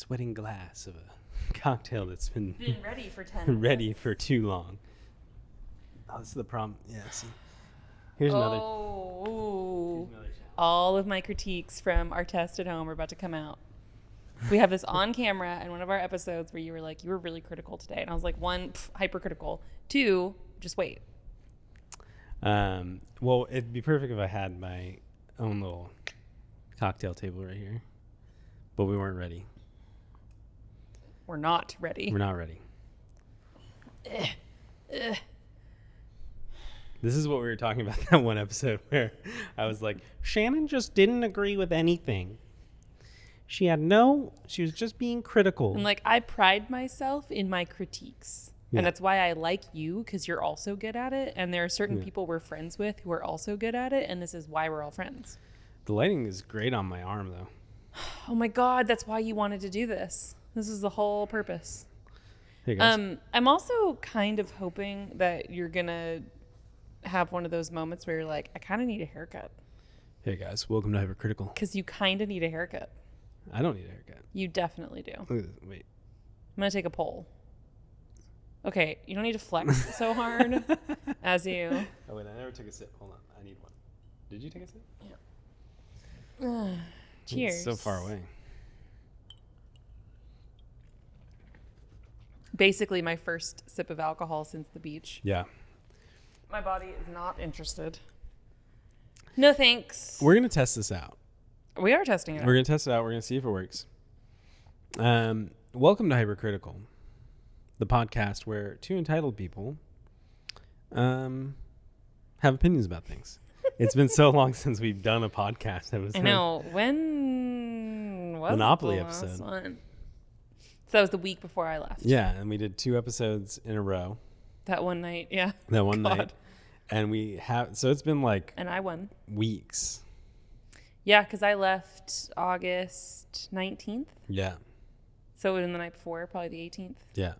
sweating glass of a cocktail that's been ready for 10 ready minutes. for too long. Oh, this is the problem. Yeah, see. Here's another. Oh, Here's another challenge. all of my critiques from our test at home are about to come out. We have this on camera in one of our episodes where you were like, you were really critical today. And I was like, one, hypercritical. Two, just wait. Well, it'd be perfect if I had my own little cocktail table right here, but we weren't ready. We're not ready. We're not ready. This is what we were talking about that one episode where I was like, Shannon just didn't agree with anything. She was just being critical. And like, I pride myself in my critiques. Yeah. And that's why I like you, because you're also good at it. And there are certain people we're friends with who are also good at it. And this is why we're all friends. The lighting is great on my arm, though. Oh my God, that's why you wanted to do this. This is the whole purpose. Hey, guys. I'm also kind of hoping that you're going to have one of those moments where you're like, I kind of need a haircut. Hey, guys. Welcome to Hypercritical. Because you kind of need a haircut. I don't need a haircut. You definitely do. Look at this. Wait. I'm going to take a poll. Okay, you don't need to flex so hard as you... Oh, wait. I never took a sip. Hold on. I need one. Did you take a sip? Yeah. Cheers. It's so far away. Basically my first sip of alcohol since the beach. Yeah. My body is not interested. No thanks. We're going to test this out. We are testing it out. We're going to test it out. We're going to see if it works. Welcome to Hypercritical, the podcast where two entitled people have opinions about things. It's been so long since we've done a podcast episode. I know. When was Monopoly the last episode. one? So that was the week before I left. Yeah, and we did 2 episodes in a row That one night, yeah. that one God. night. And so it's been like And I won. weeks. Yeah, because I left August 19th. Yeah. So it would have been the night before, probably the 18th. Yeah.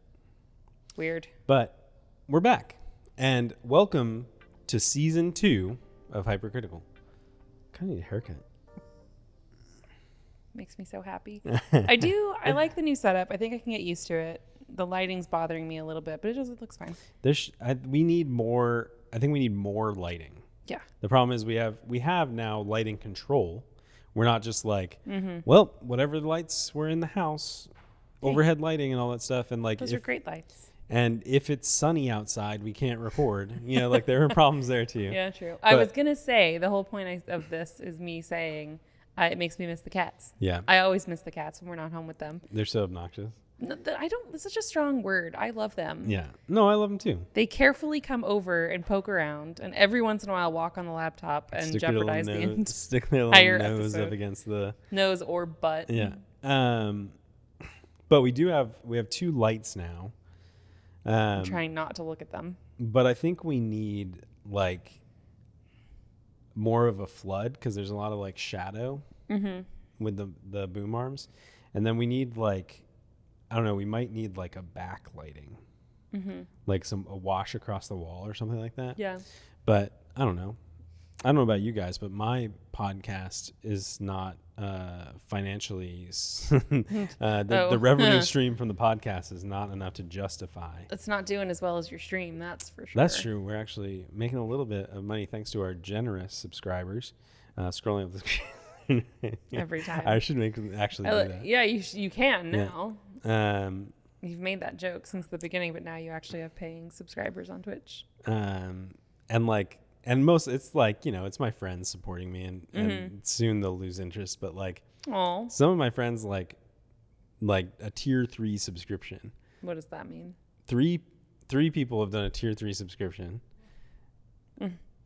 Weird. But we're back. And welcome to season 2 of Hypercritical. Kind of need a haircut. Makes me so happy. I like the new setup. I think I can get used to it. The lighting's bothering me a little bit, but it looks fine. We need more. I think we need more lighting. Yeah. The problem is we have now lighting control. We're not just like, well, whatever the lights were in the house, overhead lighting and all that stuff. And like, Those are great lights. And if it's sunny outside, we can't record. You know, like there are problems there too. Yeah, true. I was going to say the whole point of this is me saying it makes me miss the cats. Yeah. I always miss the cats when we're not home with them. They're so obnoxious. No, it's such a strong word. I love them. Yeah. No, I love them too. They carefully come over and poke around and every once in a while walk on the laptop and jeopardize the stick their entire little nose episode. up against the nose or butt. Yeah. But we have 2 lights now. I'm trying not to look at them. But I think we need like more of a flood because there's a lot of like shadow with the boom arms, and then we need like, I don't know, we might need like a backlighting, like a wash across the wall or something like that. Yeah. But I don't know about you guys, but my podcast is not financially the revenue stream from the podcast is not enough to justify. It's not doing as well as your stream, that's for sure. That's true. We're actually making a little bit of money thanks to our generous subscribers. Scrolling up the screen Every time. I should actually do that. Yeah, you can now. Yeah. You've made that joke since the beginning, but now you actually have paying subscribers on Twitch. And most, it's like, you know, it's my friends supporting me and soon they'll lose interest. But like Oh, some of my friends like a tier 3 subscription. what does that mean? Three people have done a tier 3 subscription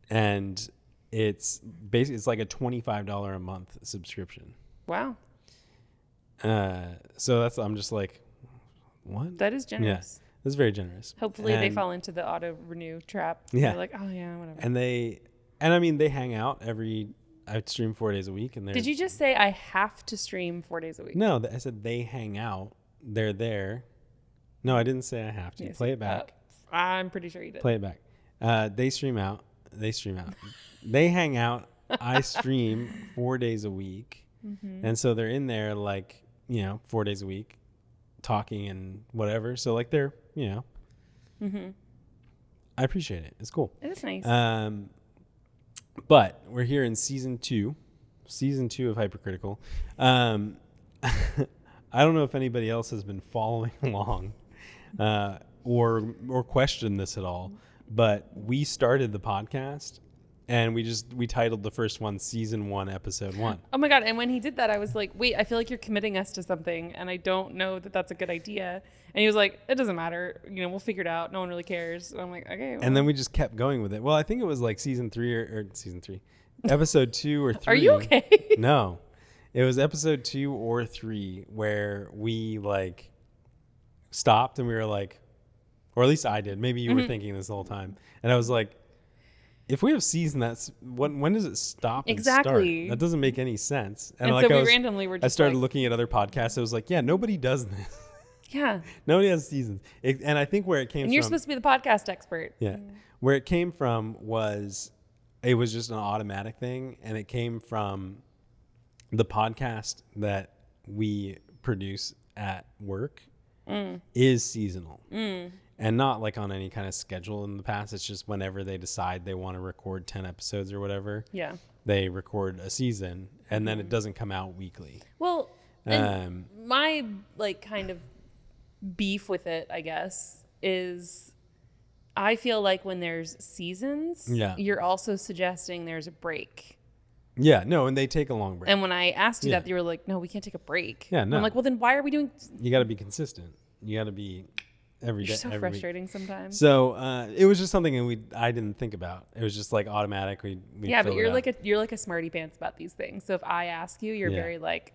and it's basically, it's like a $25 a month subscription. Wow, So I'm just like, what? that is generous. Yeah, that's very generous. Hopefully they fall into the auto renew trap. Yeah. They're like, oh yeah, whatever. And I mean, they hang out I stream 4 days a week. And Did you just say I have to stream 4 days a week? No, I said they hang out. They're there. No, I didn't say I have to. Yes, Play it back. I'm pretty sure you did. Play it back. They stream out. They hang out. I stream 4 days a week. And so they're in there like, 4 days a week talking and whatever. So like they're, I appreciate it. It's cool. It is nice. But we're here in season two of Hypercritical. I don't know if anybody else has been following along or questioned this at all, but we started the podcast and we titled the first one Season 1, Episode 1. Oh my God. And when he did that, I was like, wait, I feel like you're committing us to something and I don't know that that's a good idea. And he was like, it doesn't matter. We'll figure it out. No one really cares. And I'm like, okay. Well. And then we just kept going with it. Well, I think it was like season 3 or season 3, episode 2 or 3. Are you okay? No, it was episode 2 or 3 where we like stopped and we were like, or at least I did. Maybe you were thinking this the whole time. And I was like, if we have season, that's when does it stop? Exactly. And start? That doesn't make any sense. And so we randomly were just I started looking at other podcasts. I was like, yeah, nobody does this. Yeah. Nobody has seasons. And I think where it came from. And you're supposed to be the podcast expert. Yeah. Where it came from was, it was just an automatic thing. And it came from the podcast that we produce at work is seasonal. And not like on any kind of schedule in the past. It's just whenever they decide they want to record 10 episodes or whatever. Yeah. They record a season and then it doesn't come out weekly. Well, my like kind of beef with it, I guess, is I feel like when there's seasons, you're also suggesting there's a break. Yeah, no, and they take a long break. And when I asked you that, you were like, no, we can't take a break. Yeah, no. I'm like, well, then why are we doing... You got to be consistent. You got to be every day. You're so frustrating sometimes. So it was just something I didn't think about. It was just like automatic. We but you're like a smarty pants about these things. So if I ask you, you're very like...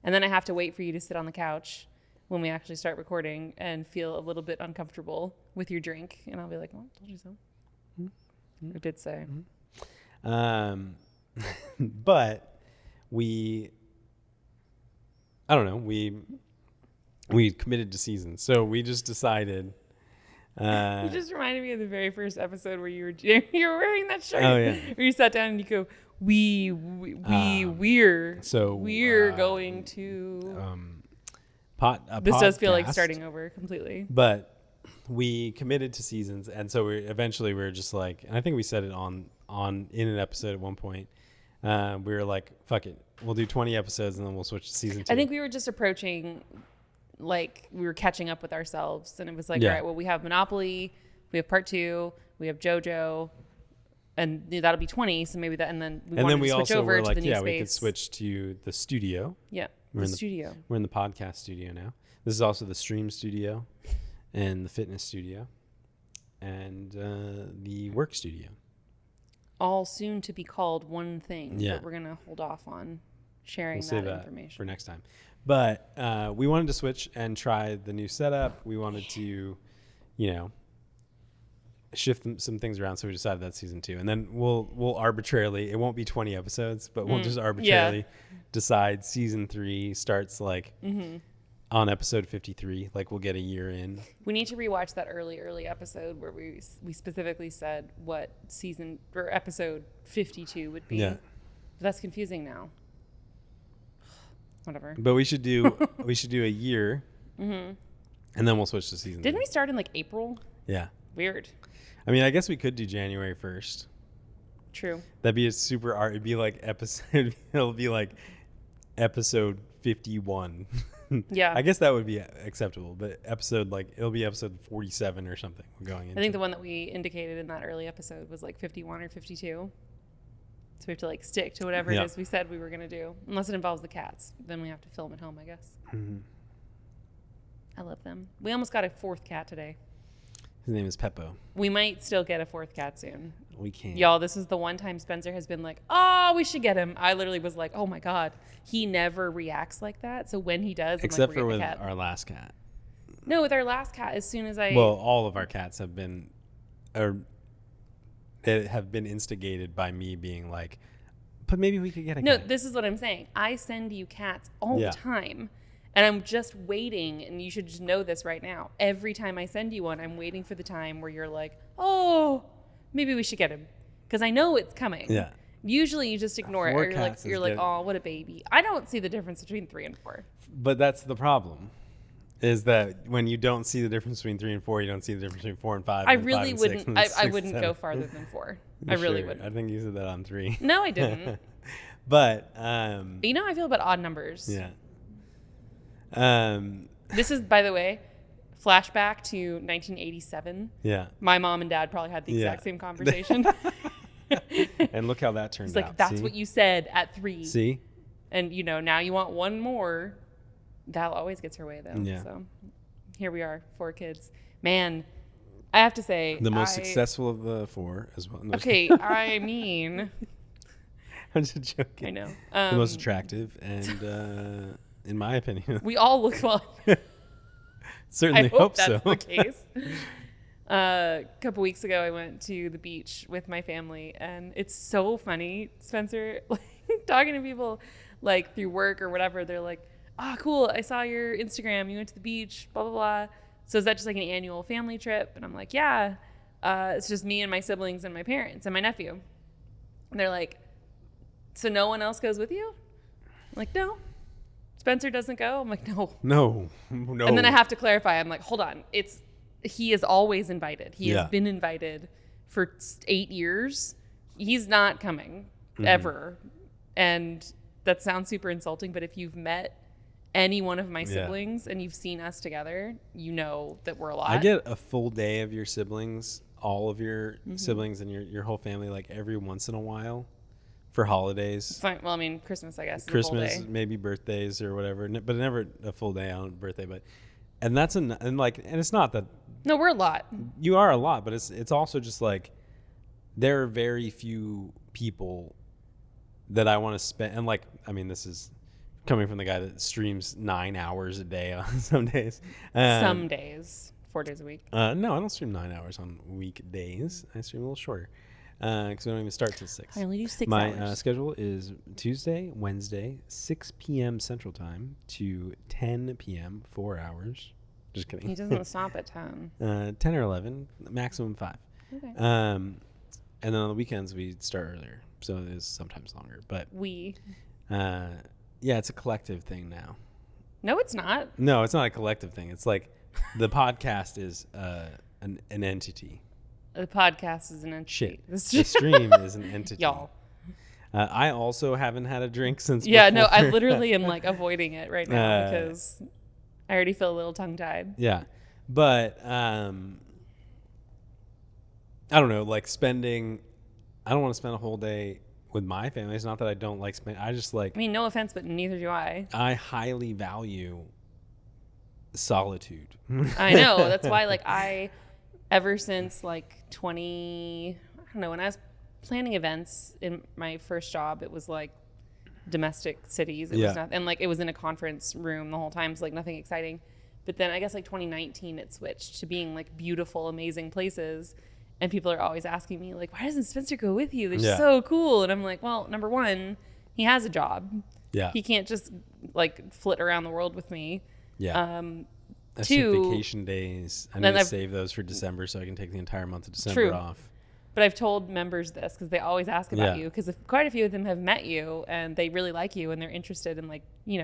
And then I have to wait for you to sit on the couch when we actually start recording and feel a little bit uncomfortable with your drink. And I'll be like, well, I told you so. I did say. But I don't know, we committed to seasons. So we just decided. You just reminded me of the very first episode where you were wearing that shirt. Oh, yeah. Where you sat down and you go, we're going to... This does feel like starting over completely. But we committed to seasons, and so we were just like, and I think we said it in an episode at one point. We were like, fuck it, we'll do 20 episodes and then we'll switch to season 2. I think we were just approaching, like we were catching up with ourselves, and it was like, all right, well, we have Monopoly, we have Part 2, we have JoJo, and that'll be 20. So maybe that, and then we wanted to switch over to the new space. We could switch to the studio. Yeah. We're in the podcast studio now. This is also the stream studio and the fitness studio and the work studio. All soon to be called one thing. Yeah. But we're going to hold off on sharing that information for next time. But we wanted to switch and try the new setup. We wanted to, shift some things around. So we decided that's season 2. And then we'll arbitrarily, it won't be 20 episodes, but we'll just arbitrarily decide season 3 starts like on episode 53. Like we'll get a year in. We need to rewatch that early episode where we specifically said what season or episode 52 would be. Yeah. But that's confusing now. Whatever. But we should do a year and then we'll switch to season 3. Didn't we start in like April? Yeah. Weird. I mean, I guess we could do January 1st. True. That'd be a super art. It'd be like it'll be like episode 51. Yeah. I guess that would be acceptable, but it'll be episode 47 or something we're going into. I think the one that we indicated in that early episode was like 51 or 52. So we have to like stick to whatever it is we said we were going to do. Unless it involves the cats. Then we have to film at home, I guess. Mm-hmm. I love them. We almost got a 4th cat today. His name is Peppo. We might still get a 4th cat soon. We can't. Y'all, this is the one time Spencer has been like, oh, we should get him. I literally was like, oh my God. He never reacts like that. So when he does, except for with our last cat. No, with our last cat, as soon as Well, all of our cats have been instigated by me being like, but maybe we could get a cat. No, this is what I'm saying. I send you cats all the time. And I'm just waiting, and you should just know this right now. Every time I send you one, I'm waiting for the time where you're like, oh, maybe we should get him. Because I know it's coming. Yeah. Usually you just ignore it. Or you're like, good. oh, what a baby. I don't see the difference between 3 and 4. But that's the problem. Is that when you don't see the difference between 3 and 4, you don't see the difference between 4 and 5. I and really 5 and wouldn't. 6 and I 6 wouldn't and go 7. farther than 4. You I really sure? wouldn't. I think you said that on 3. No, I didn't. But You know how I feel about odd numbers. yeah. This is, by the way, flashback to 1987. Yeah. My mom and dad probably had the exact same conversation. And look how that turned It's like, out. that's See? what you said at 3. See? And, now you want one more. That always gets her way, though. Yeah. So here we are, 4 kids. Man, I have to say. The most successful of the 4 as well. No, Okay, I mean. I'm just joking. I know. The most attractive and, in my opinion. We all look well. Certainly I hope so. that's the case. A couple weeks ago, I went to the beach with my family, and it's so funny, Spencer, like talking to people like through work or whatever. They're like, "Oh, cool! I saw your Instagram. You went to the beach. Blah blah blah." So is that just like an annual family trip? And I'm like, "Yeah, it's just me and my siblings and my parents and my nephew." And they're like, "So no one else goes with you?" I'm like, "No." Spencer doesn't go? I'm like, no. No. And then I have to clarify. I'm like, hold on. He is always invited. He has been invited for 8 years. He's not coming ever. And that sounds super insulting, but if you've met any one of my siblings and you've seen us together, you know that we're a lot. I get a full day of your siblings, all of your siblings and your whole family, like every once in a while. For holidays. Fine. Well, I mean, Christmas, I guess. Christmas, maybe birthdays or whatever, but never a full day on birthday. And that's and it's not that. No, we're a lot. You are a lot, but it's also just like there are very few people that I want to spend. And like, I mean, this is coming from the guy that streams 9 hours a day on some days. Some days, 4 days a week. No, I don't stream 9 hours on weekdays. I stream a little shorter. Because we don't even start till 6. I only do 6 hours. hours. My schedule is Tuesday, Wednesday, 6 p.m. Central Time to 10 p.m., 4 hours. Just kidding. He doesn't stop at 10. 10 or 11, maximum 5. Okay. And then on the weekends, we start earlier. So it is sometimes longer. But yeah, it's a collective thing now. No, it's not. No, it's not a collective thing. It's like the podcast is an entity. The podcast is an entity. Shit. The stream is an entity. Y'all. I also haven't had a drink since Yeah, before. no, I literally am like avoiding it right now because I already feel a little tongue-tied. Yeah. But I don't know, like I don't want to spend a whole day with my family. It's not that I don't like I just like. I mean, no offense, but neither do I. I highly value solitude. I know. That's why ever since like I don't know, when I was planning events in my first job, it was like domestic cities. It was not, and like it was in a conference room the whole time, so like nothing exciting. But then I guess like 2019 it switched to being like beautiful, amazing places. And people are always asking me like, why doesn't Spencer go with you? They're so cool. And I'm like, well, number one, he has a job. Yeah. He can't just like flit around the world with me. Yeah. I see vacation days. I need to save those for December so I can take the entire month of December off. But I've told members this because they always ask about you, because quite a few of them have met you and they really like you and they're interested in like,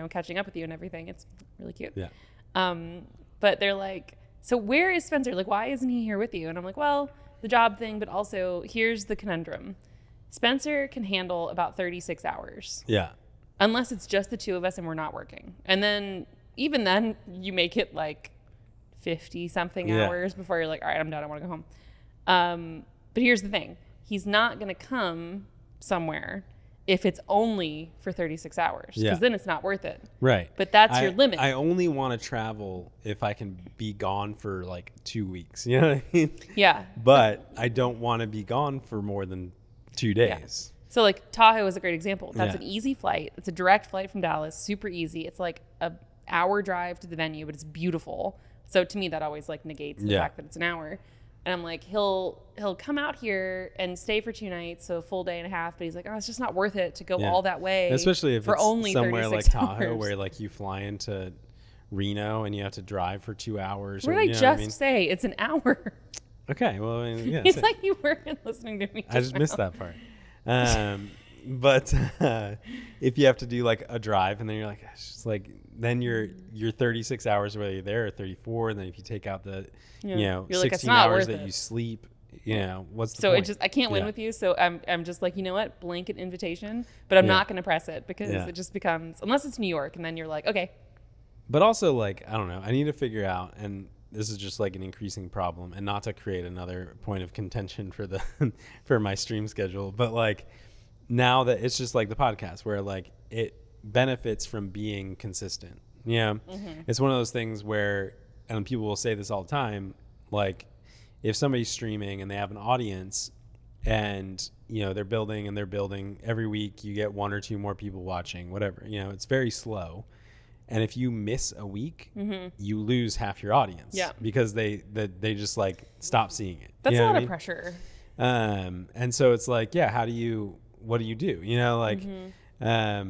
catching up with you and everything. It's really cute. Yeah. But they're like, so where is Spencer? Like, why isn't he here with you? And I'm like, well, the job thing, but also here's the conundrum. Spencer can handle about 36 hours. Yeah. Unless it's just the two of us and we're not working. And then even then you make it like 50 something hours before you're like, all right, I'm done. I want to go home. But here's the thing. He's not going to come somewhere if it's only for 36 hours, because then it's not worth it. Right. But that's your limit. I only want to travel if I can be gone for like 2 weeks. You know what I mean? Yeah. But I don't want to be gone for more than 2 days. Yeah. So like Tahoe is a great example. That's an easy flight. It's a direct flight from Dallas, super easy. It's like an hour drive to the venue, but it's beautiful. So to me, that always like negates the fact that it's an hour. And I'm like, he'll come out here and stay for 2 nights, so a full day and a half. But he's like, oh, it's just not worth it to go all that way. Especially if for it's only somewhere like Tahoe, hours. where like you fly into Reno and you have to drive for 2 hours. What did I just say? It's an hour. Okay, well, I mean, it's like you weren't listening to me. I just missed that part. But if you have to do like a drive and then you're like, it's just like, then you're 36 hours whether you're there or 34. And then if you take out the, Yeah. you know, You're like, it's 16 not hours worth that it. you sleep, you know, what's the So point? I can't win Yeah. with you. So I'm just like, you know what? Blanket invitation, but I'm Yeah. not going to press it because Yeah. it just becomes, unless it's New York. And then you're like, okay. But also, like, I don't know. I need to figure out, and this is just like an increasing problem, and not to create another point of contention for the for my stream schedule, but like now that it's just like the podcast where like it benefits from being consistent. Yeah, it's one of those things where, and people will say this all the time, like if somebody's streaming and they have an audience, and you know they're building every week, you get one or two more people watching, whatever. You know, it's very slow. And if you miss a week, you lose half your audience. Yeah. Because they just like stop seeing it. That's You know a what lot I of mean? pressure. And so it's like, yeah, what do you do? You know, like, yeah.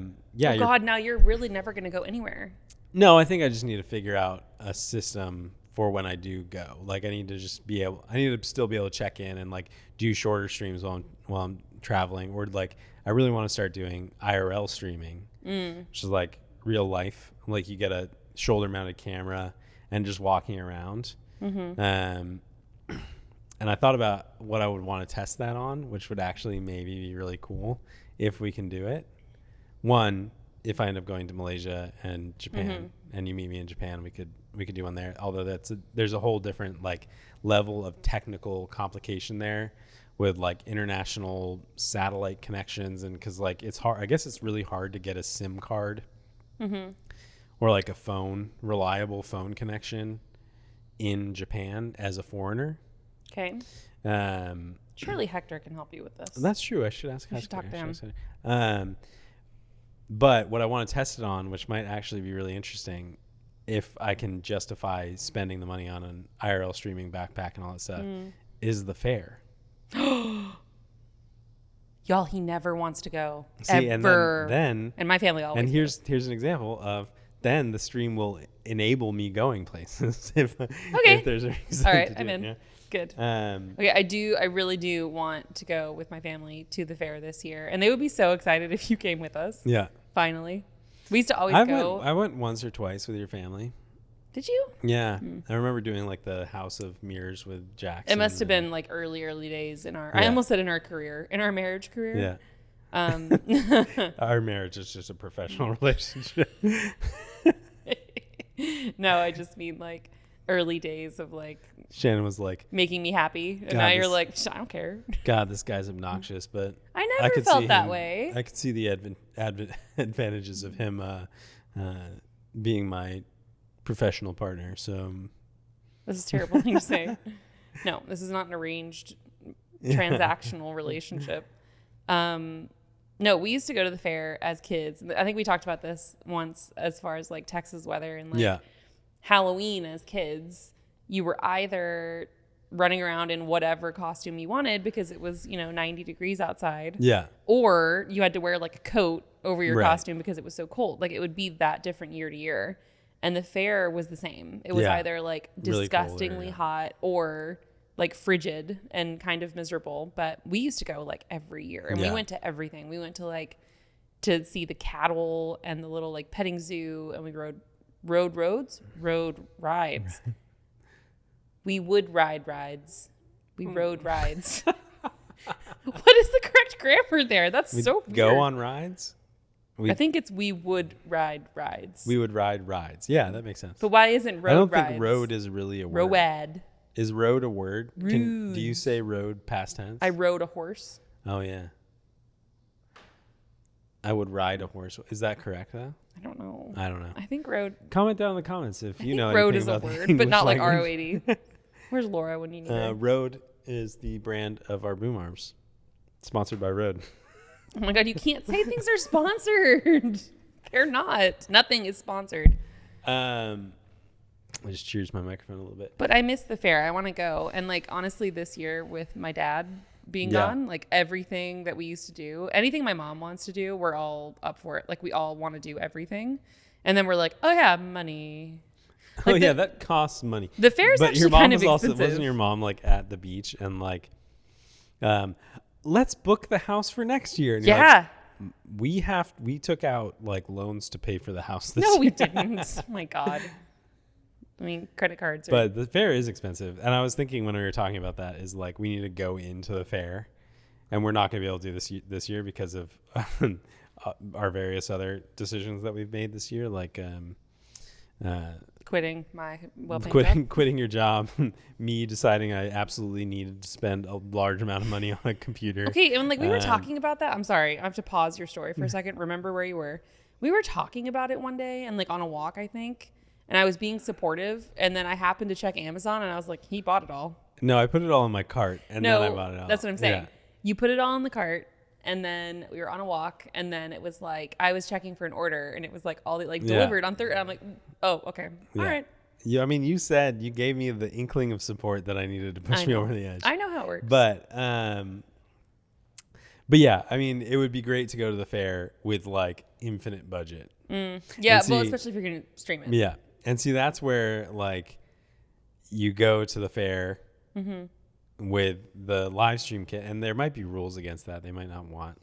Oh God, now you're really never going to go anywhere. No, I think I just need to figure out a system for when I do go. Like I need to still be able to check in and like do shorter streams while I'm traveling, or like I really want to start doing IRL streaming, which is like real life. Like you get a shoulder mounted camera and just walking around. And I thought about what I would want to test that on, which would actually maybe be really cool if we can do it. One, if I end up going to Malaysia and Japan and you meet me in Japan, we could do one there. Although there's a whole different like level of technical complication there with like international satellite connections. And cause like it's hard, I guess it's really hard to get a SIM card or like a reliable phone connection in Japan as a foreigner. Okay. Surely Hector can help you with this. That's true. I should ask You should Hector. talk to him. But what I want to test it on, which might actually be really interesting, if I can justify spending the money on an IRL streaming backpack and all that stuff, is the fare. Y'all, he never wants to go. See, ever. and my family always. and here's an example of then the stream will enable me going places if there's a reason. All right, to do I'm it, in. yeah. Good. Okay, I really do want to go with my family to the fair this year, and they would be so excited if you came with us. Yeah. Finally, we used to always go. I went once or twice with your family. Did you? Yeah, I remember doing like the House of Mirrors with Jackson. It must have been like early days in our. Yeah. I almost said in our career, in our marriage career. Yeah. Our marriage is just a professional relationship. No, I just mean like early days of like Shannon was like, making me happy, and God, now you're this- like, I don't care. God, this guy's obnoxious, but I never could felt see that him- way. I could see the advantages of him being my professional partner. So This is a terrible thing to say. No, this is not an arranged transactional relationship. No, we used to go to the fair as kids. I think we talked about this once as far as like Texas weather and like yeah, Halloween as kids. You were either running around in whatever costume you wanted because it was, 90 degrees outside. yeah, Or you had to wear like a coat over your Right. costume because it was so cold. Like it would be that different year to year. And the fair was the same. It was Yeah. either like Really cold or, disgustingly yeah. hot or like frigid and kind of miserable. But we used to go like every year, and we Yeah. went to everything. We went to like to see the cattle and the little like petting zoo, and we rode rides. We would ride rides. We rode rides. What is the correct grammar there? That's We'd so weird. go on rides. I think it's we would ride rides. We would ride rides. Yeah, that makes sense. But why isn't road I don't rides? think road is really a word. Road. Is road a word? Do you Roads. say road past tense? I rode a horse. Oh yeah. I would ride a horse. Is that correct though? I don't know. I don't know. I think road. Comment down in the comments if I you think know road anything is a about the word, but English not like language. ROAD. Where's Laura when you need her? Rode is the brand of our boom arms. Sponsored by Rode. Oh my god, you can't say things are sponsored. They're not. Nothing is sponsored. I just cheers my microphone a little bit. But I miss the fair. I want to go. And like honestly, this year with my dad being Yeah. gone, like everything that we used to do, anything my mom wants to do, we're all up for it. Like we all want to do everything. And then we're like, oh yeah, money. Oh Like yeah, that costs money. The fair is But actually your mom kind of was also expensive. wasn't your mom like at the beach and like, let's book the house for next year. And you're like, Yeah. we took out like loans to pay for the house this No, year. we didn't. Oh my God. I mean, credit cards. But the fair is expensive. And I was thinking when we were talking about that is like we need to go into the fair, and we're not going to be able to do this year because of our various other decisions that we've made this year, like quitting my well-paying job. quitting your job, me deciding I absolutely needed to spend a large amount of money on a computer. Okay, and like we were talking about that. I'm sorry, I have to pause your story for a second. Remember where you were. We were talking about it one day and like on a walk, I think. And I was being supportive, and then I happened to check Amazon, and I was like, he bought it all. No, I put it all in my cart, and then I bought it all. That's what I'm saying. Yeah. You put it all in the cart, and then we were on a walk, and then it was like I was checking for an order, and it was like all the like delivered on Thursday. I'm like, oh, okay, all right. Yeah, I mean, you gave me the inkling of support that I needed to push me over the edge. I know how it works. But yeah, I mean, it would be great to go to the fair with like infinite budget. Yeah, well, especially if you're going to stream it. Yeah. And see, that's where like you go to the fair with the live stream kit, and there might be rules against that. They might not want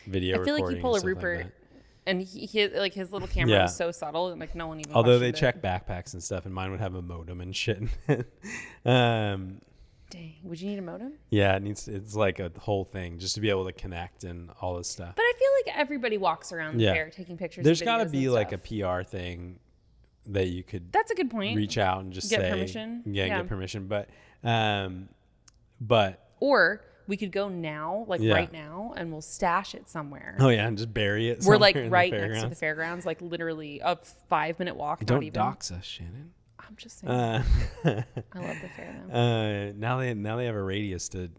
video recording. I feel like you pull a Rupert, like and he like his little camera was so subtle, and like no one even. Although they check backpacks and stuff, and mine would have a modem and shit. Dang, would you need a modem? Yeah, it's like a whole thing just to be able to connect and all this stuff. But I feel like everybody walks around the fair taking pictures. There's got to to be like a PR thing that you could. That's a good point. Reach out and just get say permission. Yeah, get permission. But or we could go now, like right now, and we'll stash it somewhere. Oh yeah, and just bury it. We're like right next to the fairgrounds, like literally a 5-minute walk. Don't dox us, Shannon. I'm just saying. I love the fair though. Now they have a radius to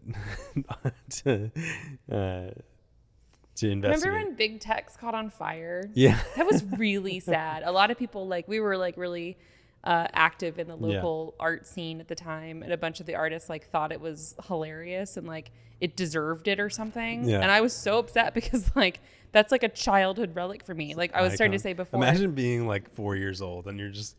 investigate. Remember when Big Tex caught on fire? Yeah, that was really sad. A lot of people we were like really active in the local art scene at the time, and a bunch of the artists like thought it was hilarious and like it deserved it or something. Yeah. And I was so upset because like that's like a childhood relic for me. Like I was starting to say before. Imagine being like 4 years old and you're just.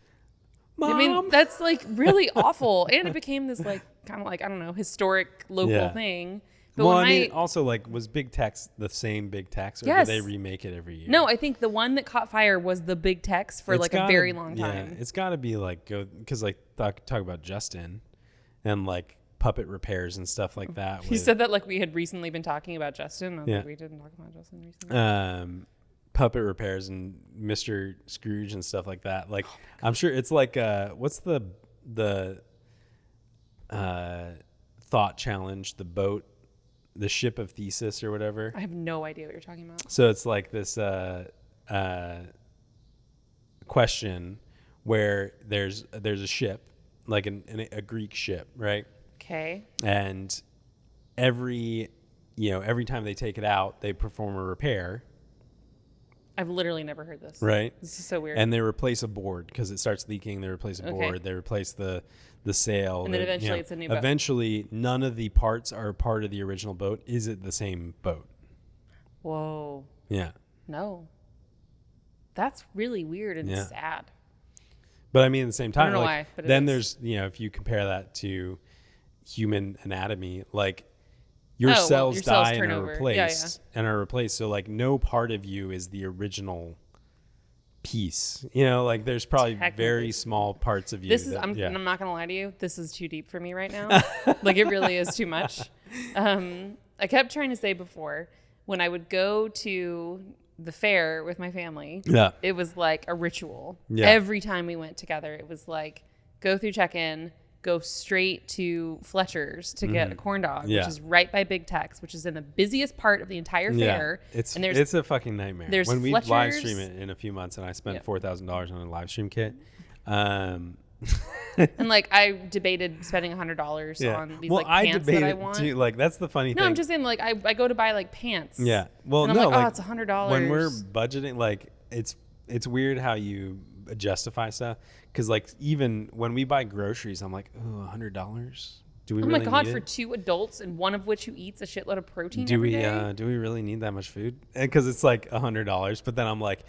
Mom. I mean, that's like really awful. And it became this like kind of like, I don't know, historic local thing. But well, I mean, also like was Big Tex the same Big Tex, or do they remake it every year? No, I think the one that caught fire was the Big Tex for like a very long time. Yeah, it's got to be like because like talk about Justin and like puppet repairs and stuff like that. You said that like we had recently been talking about Justin. I was like, we didn't talk about Justin recently. Puppet repairs and Mr. Scrooge and stuff like that. Like, I'm sure it's like, what's the thought challenge, the ship of Theseus or whatever? I have no idea what you're talking about. So it's like this question where there's a ship, like a Greek ship, right? Okay. And every time they take it out, they perform a repair. I've literally never heard this. Right. This is so weird. And they replace a board because it starts leaking. They replace a board. They replace the sail. And then eventually it's a new boat. Eventually, none of the parts are part of the original boat. Is it the same boat? Whoa. Yeah. No. That's really weird and sad. But I mean, at the same time, I don't know why, but then there's, if you compare that to human anatomy, like, your cells die and are replaced and are replaced. So like no part of you is the original piece, like there's probably very small parts of you. I'm not going to lie to you. This is too deep for me right now. Like it really is too much. I kept trying to say before when I would go to the fair with my family, it was like a ritual. Yeah. Every time we went together, it was like go through check-in, go straight to Fletcher's to get a corn dog, which is right by Big Tex, which is in the busiest part of the entire fair. It's a fucking nightmare. When we live stream it in a few months, and I spent $4,000 on a live stream kit. And like I debated spending $100 on these pants that I want. Too, like that's the funny thing. No, I'm just saying like I go to buy like pants. Yeah. Well, and I'm like, it's $100. When we're budgeting, like it's weird how you justify stuff. Because like even when we buy groceries, I'm like, oh, $100. Do we? Oh my god, for 2 adults and one of which who eats a shitload of protein every day? Do we really need that much food? Because it's like $100. But then I'm like,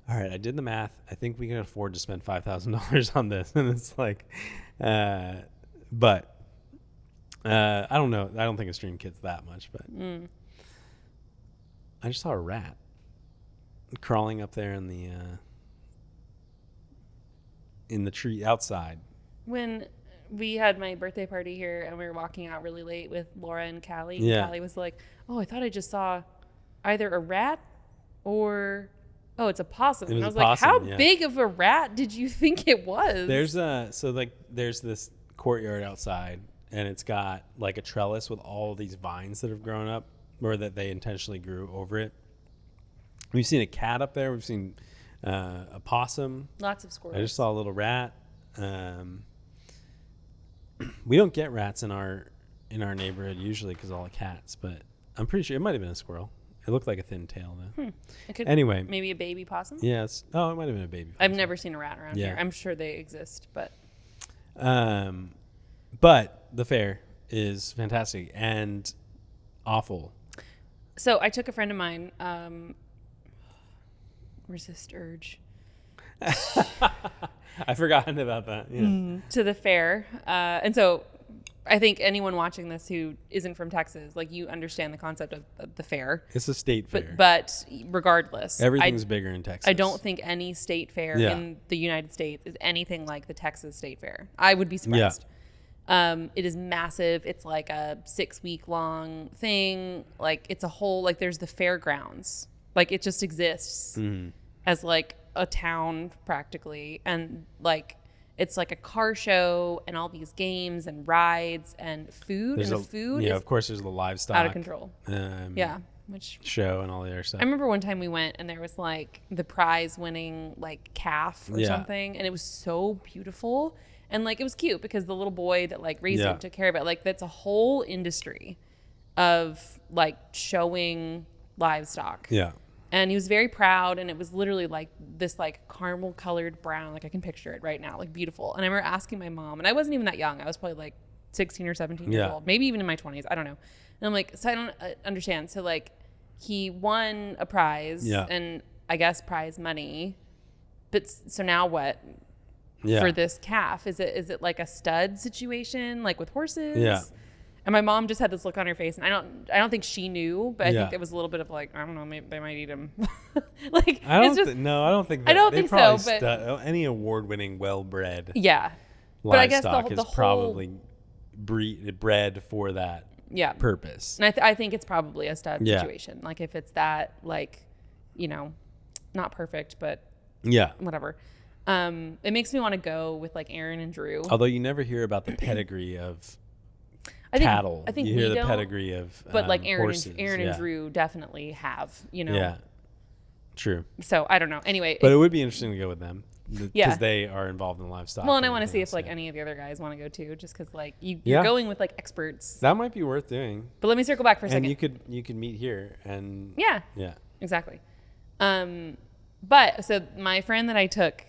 all right, I did the math. I think we can afford to spend $5,000 on this. And it's like, but I don't know. I don't think a stream kit's that much. But I just saw a rat. crawling up there in the tree outside. When we had my birthday party here and we were walking out really late with Laura and Callie, Yeah. Callie was like, "Oh, I thought I just saw either a rat or it's a possum." It was and I a was like, possum, "How yeah. big of a rat did you think it was?" There's this courtyard outside, and it's got like a trellis with all these vines that have grown up, or that they intentionally grew over it. We've seen a cat up there. We've seen a possum. Lots of squirrels. I just saw a little rat. We don't get rats in our neighborhood usually because all the cats, but I'm pretty sure it might have been a squirrel. It looked like a thin tail though. It could, Anyway, maybe a baby possum. yeah. It might have been a baby. I've possum. never seen a rat around Yeah. here. I'm sure they exist, but But the fair is fantastic and awful. so I took a friend of mine. Resist urge. I forgotten about that. Yeah. To the fair. And so I think anyone watching this who isn't from Texas, like you understand the concept of the fair. It's a state fair. But regardless, Everything's bigger in Texas. I don't think any state fair Yeah. in the United States is anything like the Texas State Fair. I would be surprised. It is massive. It's like a 6-week long thing. Like it's a whole, like there's the fairgrounds. Like it just exists as like a town practically. And like, it's like a car show and all these games and rides and food. There's and the food yeah, is of course there's the livestock out of control. Yeah. Which Show and all the other stuff. I remember one time we went and there was like the prize winning like calf or Yeah. something. And it was so beautiful. And like, it was cute because the little boy that like raised Yeah. him took care of it. Like that's a whole industry of like showing livestock. Yeah. And he was very proud. And it was literally like this like caramel colored brown. Like I can picture it right now, like beautiful. And I remember asking my mom, and I wasn't even that young. I was probably like 16 or 17 years Yeah. old, maybe even in my 20s. I don't know. And I'm like, so I don't understand. So like he won a prize Yeah. and I guess prize money. But so now what? Yeah. For this calf? Is it like a stud situation, like with horses? Yeah. And my mom just had this look on her face, and I don't think she knew, but I Yeah. think it was a little bit of like, I don't know, maybe they might eat him. Like I don't it's just, no, I don't think that. I don't they think so, probably but- any award-winning well-bred yeah. But I guess livestock the is whole- probably bred for that Yeah. purpose. And I think it's probably a stud Yeah. situation. Like if it's that, like, you know, not perfect, but Yeah. whatever. It makes me want to go with like Aaron and Drew. Although you never hear about the pedigree of I think, cattle. I think you we hear the don't, pedigree of but like Aaron horses. and yeah. Drew definitely have, you know. Yeah. True. So I don't know. Anyway, But it would be interesting to go with them because Yeah. they are involved in livestock. well, and I want to everything see if else, like yeah. any of the other guys want to go too, just because like you're Yeah. going with like experts. That might be worth doing. But let me circle back for a And second. you could meet here and Yeah. yeah. Exactly. But so my friend that I took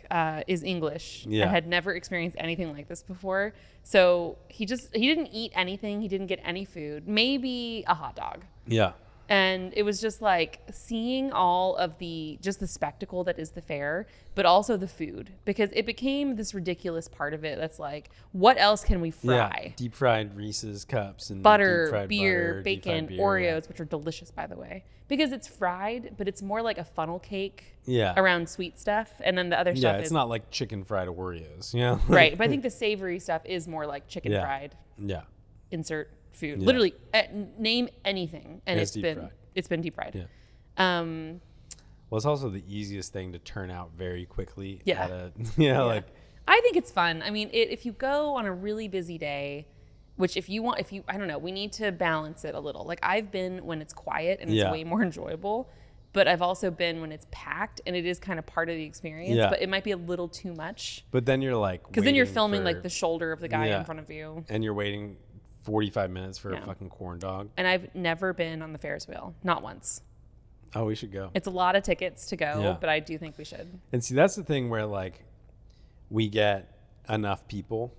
is English. Yeah. I had never experienced anything like this before. So he didn't eat anything. He didn't get any food, maybe a hot dog. Yeah. And it was just like seeing all of the spectacle that is the fair, but also the food, because it became this ridiculous part of it. That's like, what else can we fry? Yeah. Deep fried Reese's cups and Butter, deep-fried beer, butter, bacon, deep-fried beer, Oreos, which are delicious, by the way, because it's fried, but it's more like a funnel cake Yeah. around sweet stuff. And then the other Yeah, stuff it's is not like chicken fried Oreos, you know? right. But I think the savory stuff is more like chicken Yeah. fried, Yeah. insert food. Yeah. Literally name anything. And It's it's deep been, fried. it's been deep fried. Yeah. Um, Well, it's also the easiest thing to turn out very quickly. Yeah. At a, you know, Yeah. like, I think it's fun. I mean, if you go on a really busy day, which I don't know, we need to balance it a little. Like I've been when it's quiet and it's Yeah. way more enjoyable, but I've also been when it's packed and it is kind of part of the experience, Yeah. but it might be a little too much. but then you're like, Because then you're waiting filming for- like the shoulder of the guy Yeah. in front of you. and you're waiting 45 minutes for Yeah. a fucking corn dog. And I've never been on the Ferris wheel, not once. Oh, we should go. It's a lot of tickets to go, Yeah. but I do think we should. And see, that's the thing where like we get enough people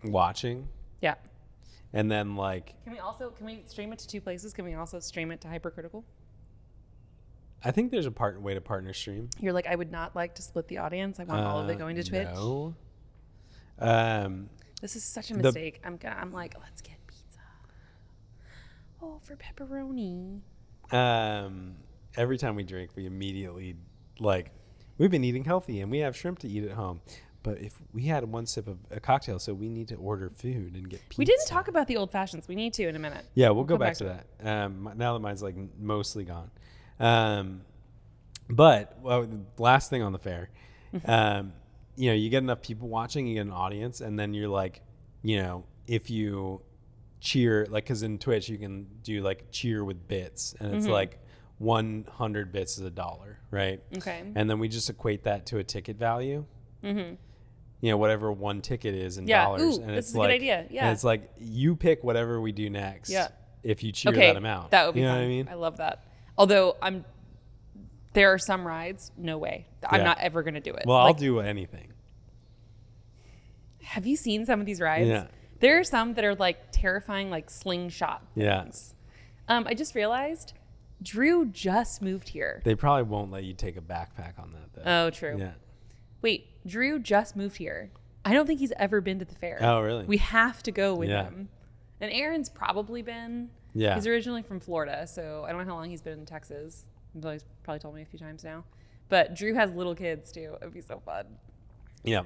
watching, Yeah. and then like Can we stream it to two places? Can we also stream it to Hypercritical? I think there's a way to partner stream. You're like, I would not like to split the audience. I want all of it going to Twitch. No. This is such a mistake. I'm like, let's get pizza. Oh, for pepperoni. every time we drink, we immediately like, we've been eating healthy and we have shrimp to eat at home. But if we had one sip of a cocktail, so we need to order food and get pizza. We didn't talk about the old fashions. We need to in a minute. Yeah, we'll go back to that. Now that mine's like mostly gone. But last thing on the fair, you know, you get enough people watching, you get an audience, and then you're like, you know, if you cheer, like, because in Twitch you can do like cheer with bits, and it's like 100 bits is $1, right? Okay. And then we just equate that to a ticket value. You know, whatever one ticket is in Yeah. dollars. Ooh, And this it's is a like, good idea. Yeah. And it's like, you pick whatever we do next. Yeah. If you cheer Okay, that amount. that would be you know fun. what I mean? I love that. Although there are some rides, no way. I'm Yeah. not ever going to do it. Well, I'll Like, do anything. have you seen some of these rides? Yeah. There are some that are like terrifying, like slingshot Yeah. things. I just realized Drew just moved here. They probably won't let you take a backpack on that, though. Oh, true. Yeah. Wait, Drew just moved here. I don't think he's ever been to the fair. Oh, really? We have to go with Yeah. him. And Aaron's probably been. Yeah. He's originally from Florida, so I don't know how long he's been in Texas. He's probably told me a few times now. But Drew has little kids, too. It'd be so fun. Yeah.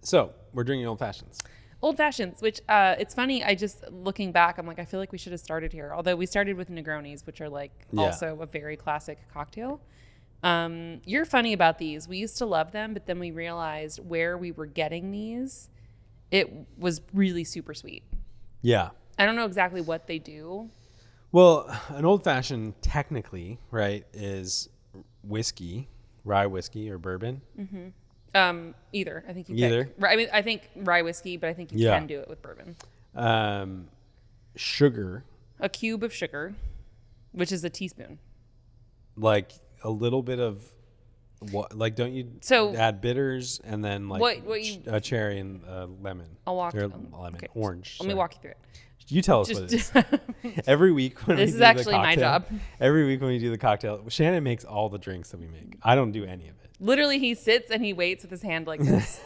So we're drinking old fashions. Old fashions, which it's funny. I just looking back, I'm like, I feel like we should have started here. Although we started with Negronis, which are like also a very classic cocktail. You're funny about these. We used to love them, but then we realized where we were getting these, it was really super sweet. Yeah. I don't know exactly what they do. Well, an old fashioned technically, right, is whiskey, rye whiskey or bourbon. Either. I think you Either. pick. I mean, I think rye whiskey, but I think you can do it with bourbon. Sugar, A cube of sugar, which is a teaspoon. like a little bit of what? Like, don't you add bitters and then like a cherry and lemon? I'll walk. Orange. Let me walk you through it. You tell us what it is. Every week when this we is do actually the my cocktail, job. Every week when we do the cocktail, Shannon makes all the drinks that we make. I don't do any of it. Literally, he sits and he waits with his hand like this.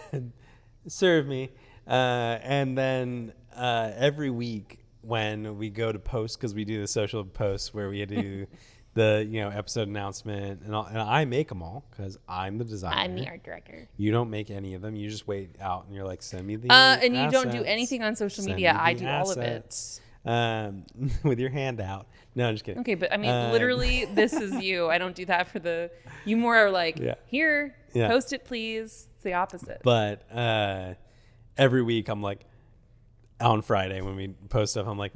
Serve me. And then every week when we go to post, because we do the social posts where we do the episode announcement and I make them all because I'm the designer. I'm the art director. You don't make any of them. You just wait out and you're like, send me the and assets. you don't do anything on social media. I do all of it. With your hand out. No, I'm just kidding. Okay, but I mean, literally, this is you. I don't do that for the. You more are like, here, post it, please. It's the opposite. But every week, I'm like, on Friday when we post stuff, I'm like,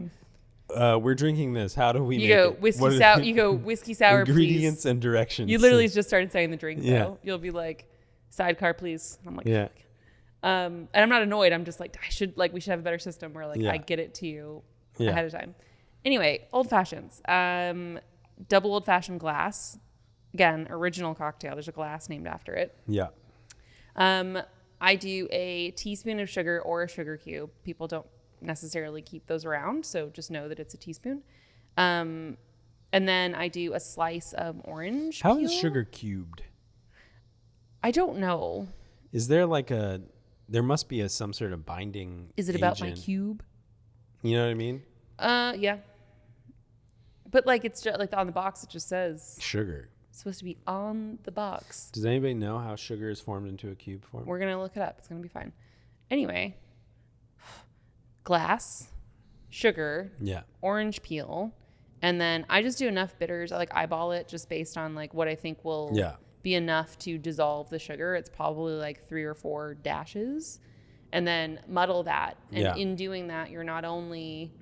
we're drinking this. How do we make it? You go whiskey sour, ingredients please. And directions. You literally just started saying the drink, though. You'll be like, sidecar, please. I'm like, yeah. And I'm not annoyed. I'm just like, we should have a better system where I get it to you ahead of time. Anyway, old fashions. Double old fashioned glass. Again, original cocktail. There's a glass named after it. Yeah. I do a teaspoon of sugar or a sugar cube. People don't necessarily keep those around, so just know that it's a teaspoon. And then I do a slice of orange How peel. is sugar cubed? I don't know. Is there there must be some sort of binding Is it about my agent. cube? You know what I mean? Yeah. But it's just on the box, it just says Sugar. it's supposed to be on the box. Does anybody know how sugar is formed into a cube form? We're going to look it up. It's going to be fine. Anyway, glass, sugar, orange peel, and then I just do enough bitters. I eyeball it just based on what I think will be enough to dissolve the sugar. It's probably 3 or 4 dashes, and then muddle that. And in doing that, you're not only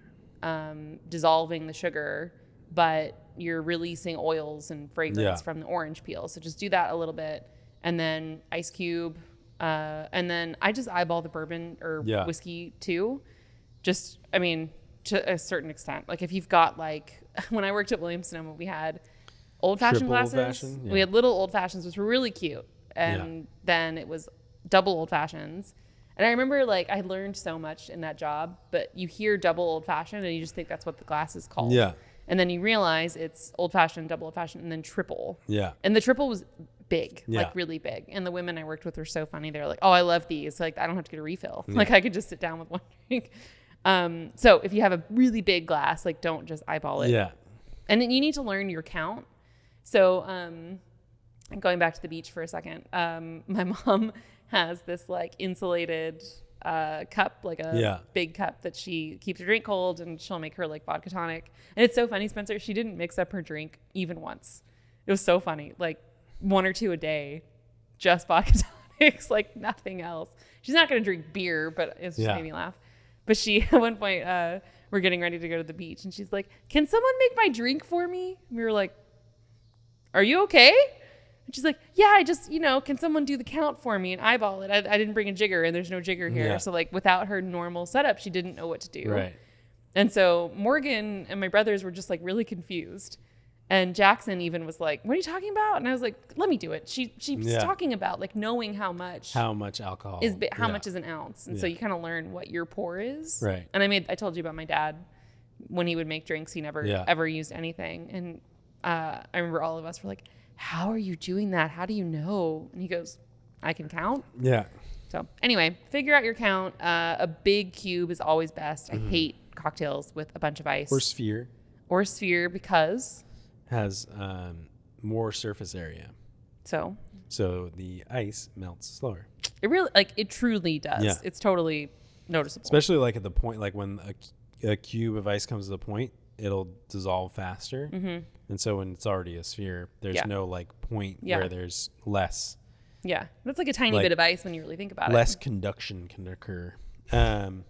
dissolving the sugar, but you're releasing oils and fragrance from the orange peel. So just do that a little bit, and then ice cube, and then I just eyeball the bourbon or whiskey too. Just, I mean, to a certain extent. If you've got when I worked at Williams-Sonoma, we had old-fashioned glasses. Old-fashioned? Yeah. We had little old-fashions, which were really cute. And then it was double old-fashions. And I remember I learned so much in that job, but you hear double old-fashioned and you just think that's what the glass is called. Yeah. And then you realize it's old-fashioned, double old-fashioned, and then triple. Yeah. And the triple was big, really big. And the women I worked with were so funny. They were like, oh, I love these. I don't have to get a refill. Yeah. I could just sit down with one drink. So if you have a really big glass, don't just eyeball it. Yeah. and then you need to learn your count. So, going back to the beach for a second, my mom has this like insulated cup, like a big cup that she keeps her drink cold, and she'll make her like vodka tonic. And it's so funny, Spencer, she didn't mix up her drink even once. It was so funny, like 1 or 2 a day, just vodka tonics, like nothing else. She's not going to drink beer, but it's just made me laugh. But she, at one point, we're getting ready to go to the beach, and she's like, "Can someone make my drink for me?" And we were like, "Are you okay?" And she's like, "Yeah, I just, can someone do the count for me and eyeball it? I didn't bring a jigger, and there's no jigger here." Yeah. So like without her normal setup, she didn't know what to do. Right. And so Morgan and my brothers were just like really confused. And Jackson even was like, "What are you talking about?" And I was like, "Let me do it." She's talking about like knowing how much alcohol is, how much is an ounce. And so you kind of learn what your pour is. Right. And I told you about my dad when he would make drinks, he never ever used anything. And I remember all of us were like, "How are you doing that? How do you know?" And he goes, "I can count." Yeah. So anyway, figure out your count. A big cube is always best. I hate cocktails with a bunch of ice. Or sphere because has more surface area. So the ice melts slower. It really, it truly does. Yeah. It's totally noticeable. Especially like at the point, like when a cube of ice comes to the point, it'll dissolve faster. Mm-hmm. And so when it's already a sphere, there's no like point where there's less. Yeah. That's like a tiny bit of ice when you really think about it. Less conduction can occur. And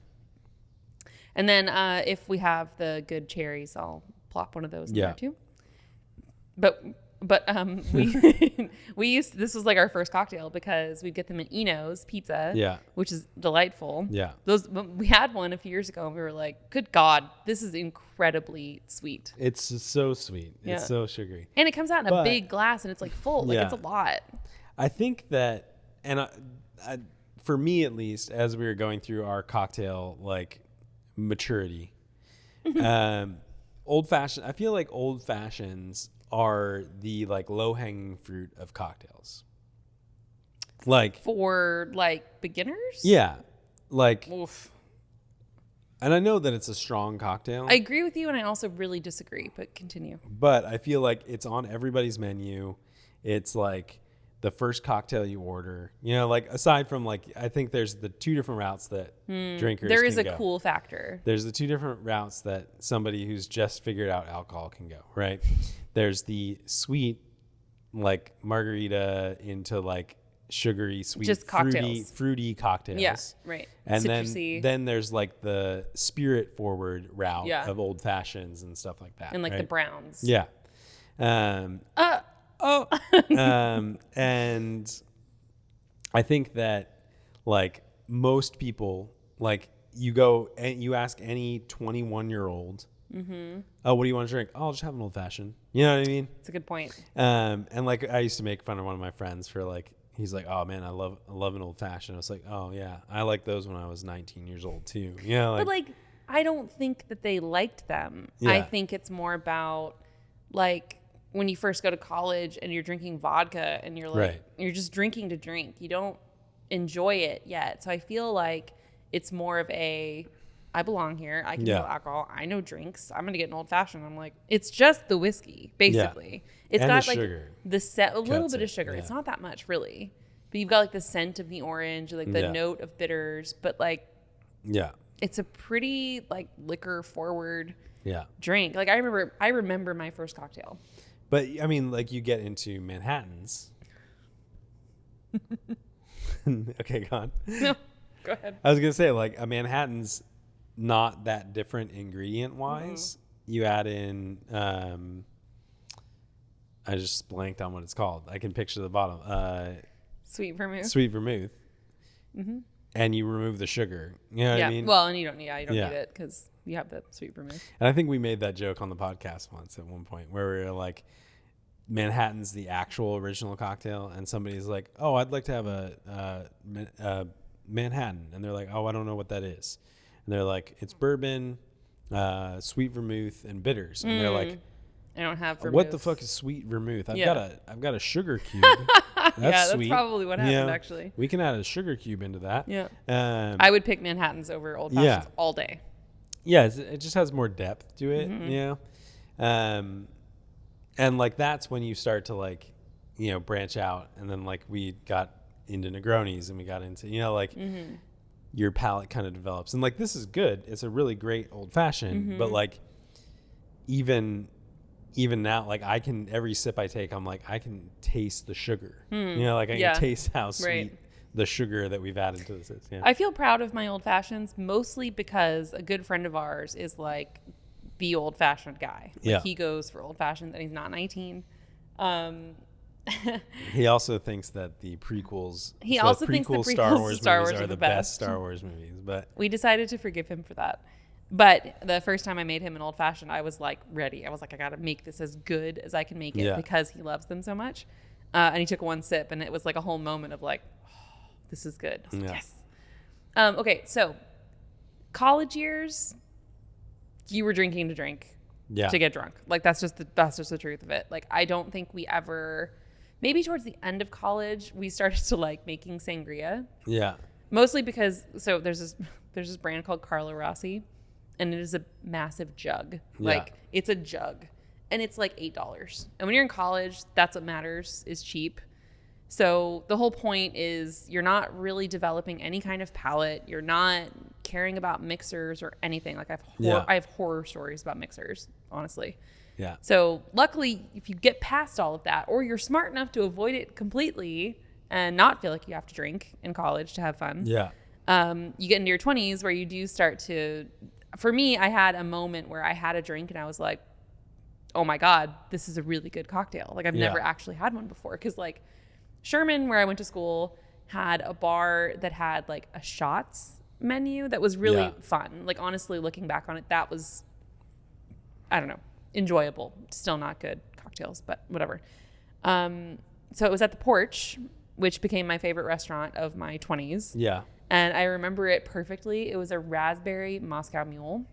then if we have the good cherries, I'll plop one of those in there too. But we used, this was like our first cocktail because we get them in Eno's Pizza, which is delightful. Yeah. We had one a few years ago and we were like, good God, this is incredibly sweet. It's so sweet. Yeah. It's so sugary. And it comes out in a big glass and it's like full. Like it's a lot. I think that, and for me at least, as we were going through our cocktail like maturity, old fashioned, I feel like old fashions are the like low hanging fruit of cocktails. Like for like beginners? Yeah. Like, oof. And I know that it's a strong cocktail. I agree with you, and I also really disagree, but continue. But I feel like it's on everybody's menu. It's like the first cocktail you order, like aside from like, I think there's the 2 different routes that drinkers there is can a go. Cool factor. There's the 2 different routes that somebody who's just figured out alcohol can go, right? There's the sweet, like margarita into like sugary, sweet, just fruity cocktails. Yeah, right. And citrusy. then there's like the spirit forward route of old fashions and stuff like that. And like right? the browns. Yeah. And I think that like most people, like you go and you ask any 21-year-old, oh, what do you want to drink? Oh, I'll just have an old fashioned. You know what I mean? It's a good point. And like I used to make fun of one of my friends for like, he's like, "Oh man, I love an old fashioned." I was like, "Oh yeah, I like those when I was 19 years old too." But like, I don't think that they liked them. Yeah. I think it's more about like when you first go to college and you're drinking vodka and you're like, you're just drinking to drink. You don't enjoy it yet. So I feel like it's more of a, I belong here. I can handle alcohol. I know drinks. I'm going to get an old fashioned. I'm like, it's just the whiskey, basically. It's and got the like sugar. a little bit of sugar. Yeah. It's not that much really, but you've got like the scent of the orange, like the note of bitters, but like, it's a pretty like liquor forward drink. Like I remember my first cocktail. But I mean, like you get into Manhattans. Okay, go on. No, go ahead. I was gonna say like a Manhattan's not that different ingredient wise. You add in, I just blanked on what it's called. I can picture the bottom. Sweet vermouth. Mm-hmm. And you remove the sugar. You know what I mean? Well, and you don't need it because you have the sweet vermouth. And I think we made that joke on the podcast once at one point where we were like, Manhattan's the actual original cocktail, and somebody's like, "Oh, I'd like to have a Manhattan," and they're like, "Oh, I don't know what that is," and they're like, "It's bourbon, sweet vermouth, and bitters," and they're like, "I don't have vermouth. What the fuck is sweet vermouth? I've got a sugar cube. That's sweet. That's probably what happened actually. We can add a sugar cube into that. Yeah, I would pick Manhattans over old fashions all day. Yeah, it just has more depth to it. And like that's when you start to like, you know, branch out. And then like we got into Negronis and we got into, you know, like your palate kind of develops. And like this is good. It's a really great old fashioned, but like even now, like I can, every sip I take, I'm like, I can taste the sugar. You know, like I can taste how sweet the sugar that we've added to this is. Yeah. I feel proud of my old fashions mostly because a good friend of ours is like the old fashioned guy. Like he goes for old fashioned and he's not 19. He also thinks that the prequels, he also thinks the prequels to Star Wars are the best Star Wars movies, but we decided to forgive him for that. But the first time I made him an old fashioned, I was like ready. I was like, I got to make this as good as I can make it because he loves them so much. And he took one sip and it was like a whole moment of like, oh, this is good. I was like, yes. Okay. So college years, you were drinking to drink to get drunk. Like that's just the truth of it. Like, I don't think we ever, maybe towards the end of college, we started to like making sangria. Yeah. Mostly because, so there's this brand called Carlo Rossi. And it is a massive jug. Like it's a jug and it's like $8. And when you're in college, that's what matters, is cheap. So the whole point is you're not really developing any kind of palate. You're not caring about mixers or anything. Like I have horror stories about mixers, honestly. Yeah. So luckily, if you get past all of that, or you're smart enough to avoid it completely and not feel like you have to drink in college to have fun. Yeah. You get into your 20s where you do start to, for me, I had a moment where I had a drink and I was like, oh my God, this is a really good cocktail. Like I've never actually had one before. Cause like Sherman, where I went to school, had a bar that had like a shots menu that was really fun. Like honestly, looking back on it, that was, I don't know, enjoyable. Still not good cocktails, but whatever. So it was at the Porch, which became my favorite restaurant of my 20s. Yeah. And I remember it perfectly. It was a raspberry Moscow Mule,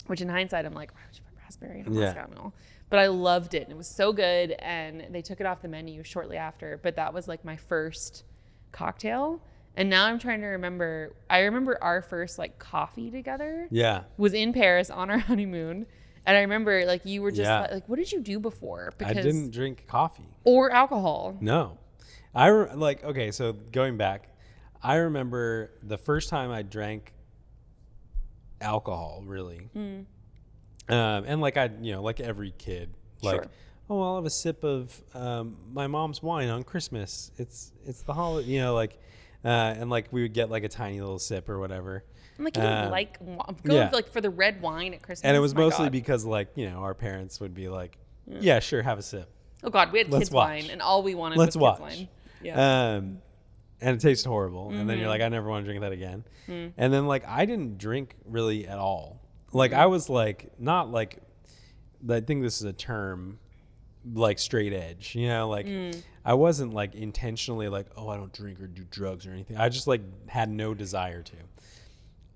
which in hindsight, I'm like, why would you put raspberry in a Moscow Mule? But I loved it. And it was so good. And they took it off the menu shortly after. But that was like my first cocktail. And now I'm trying to remember. I remember our first like coffee together. Yeah. Was in Paris on our honeymoon. And I remember like you were just like, what did you do before? Because I didn't drink coffee. Or alcohol. No. Okay, so going back. I remember the first time I drank alcohol, really. And like like every kid, like, oh, I'll have a sip of my mom's wine on Christmas. It's the holiday, like, and like we would get like a tiny little sip or whatever. I'm like, you don't go like for the red wine at Christmas. And it was mostly because like, our parents would be like, yeah, sure, have a sip. Oh God, we had kids wine and all we wanted was kids wine. Yeah. And it tastes horrible. And then you're like, I never want to drink that again. And then like, I didn't drink really at all. Like I was like, not like, I think this is a term, like straight edge, like I wasn't like intentionally like, oh, I don't drink or do drugs or anything. I just like had no desire to.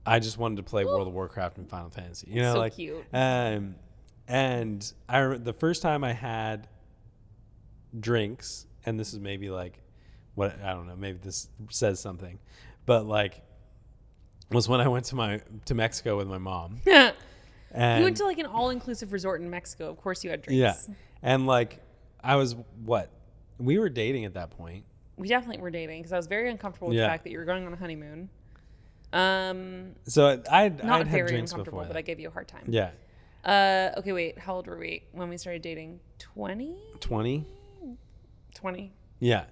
I just wanted to play World of Warcraft and Final Fantasy, so like cute. And I remember the first time I had drinks, and this is maybe like, what, I don't know, maybe this says something, but like was when I went to Mexico with my mom. Yeah. You went to like an all-inclusive resort in Mexico. Of course you had drinks. Yeah. And like we were dating at that point. We definitely were dating because I was very uncomfortable with the fact that you were going on a honeymoon. So I'd had drinks before that. But I gave you a hard time. Yeah. Okay, wait. How old were we when we started dating? 20? 20. Yeah.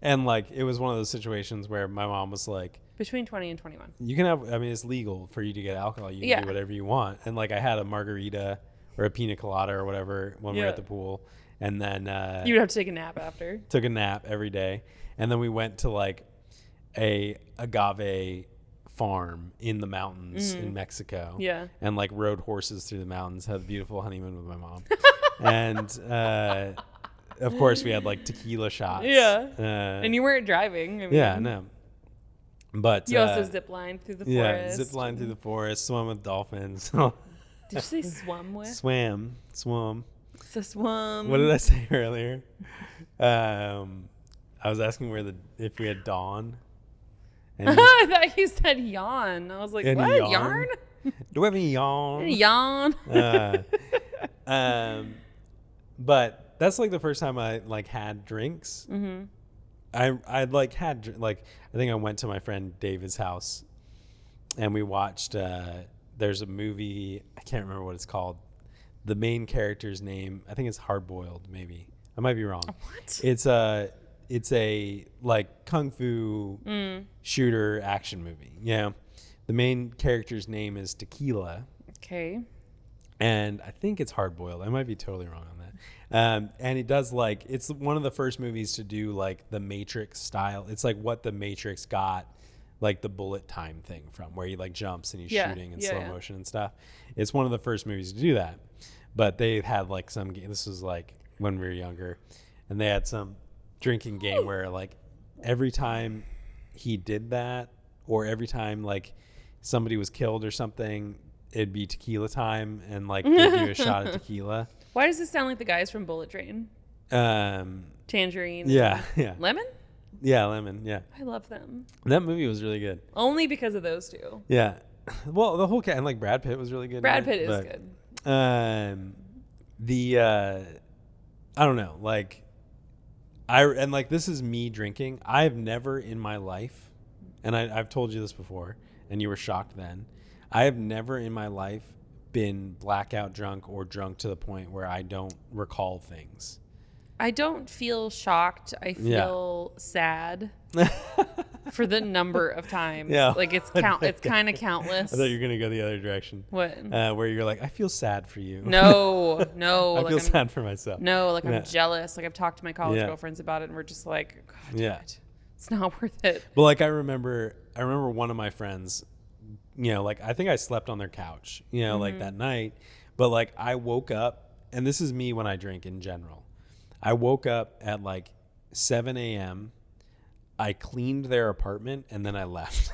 And like, it was one of those situations where my mom was like, between 20 and 21. You can have, it's legal for you to get alcohol. You can do whatever you want. And like, I had a margarita or a pina colada or whatever when we were at the pool. And then, you would have to take a nap after. Took a nap every day. And then we went to like a agave farm in the mountains in Mexico. Yeah. And like rode horses through the mountains, had a beautiful honeymoon with my mom. And, of course, we had like tequila shots. Yeah. And you weren't driving. No. But you also ziplined through the forest. Yeah, ziplined through the forest, swam with dolphins. Did you say swum with? Swam. So swum. What did I say earlier? I was asking if we had Dawn. And I thought you said yawn. I was like, what? Yarn? Do we have any yawn? Yawn. But that's like the first time I like had drinks. Mm-hmm. I'd like had like I think I went to my friend David's house, and we watched. There's a movie, I can't remember what it's called. The main character's name, I think it's Hard Boiled. Maybe I might be wrong. What? It's a like kung fu shooter action movie. Yeah, the main character's name is Tequila. Okay. And I think it's Hard Boiled. I might be totally wrong on that. And it does like, it's one of the first movies to do like the Matrix style. It's like what the Matrix got like the bullet time thing from, where he like jumps and he's shooting in slow motion and stuff. It's one of the first movies to do that. But they had like this was like when we were younger, and they had some drinking game where like every time he did that, or every time like somebody was killed or something, it'd be tequila time, and like give you a shot of tequila. Why does this sound like the guys from Bullet Train? Tangerine. Yeah. Lemon? Yeah, Lemon. Yeah. I love them. That movie was really good. Only because of those two. Yeah. Well, the whole cast, and like Brad Pitt was really good. Brad Pitt is good. I don't know, like and like this is me drinking. I've never in my life, and I've told you this before, and you were shocked then. I have never in my life been blackout drunk or drunk to the point where I don't recall things. I don't feel shocked. I feel sad for the number of times. Yeah. Like it's kind of countless. I thought you were going to go the other direction. What? Where you're like, I feel sad for you. No. I feel sad for myself. No, like I'm jealous. Like I've talked to my college girlfriends about it, and we're just like, God, it's not worth it. But like I remember one of my friends, like I think I slept on their couch, like that night. But like I woke up, and this is me when I drink in general. I woke up at like 7 a.m. I cleaned their apartment, and then I left.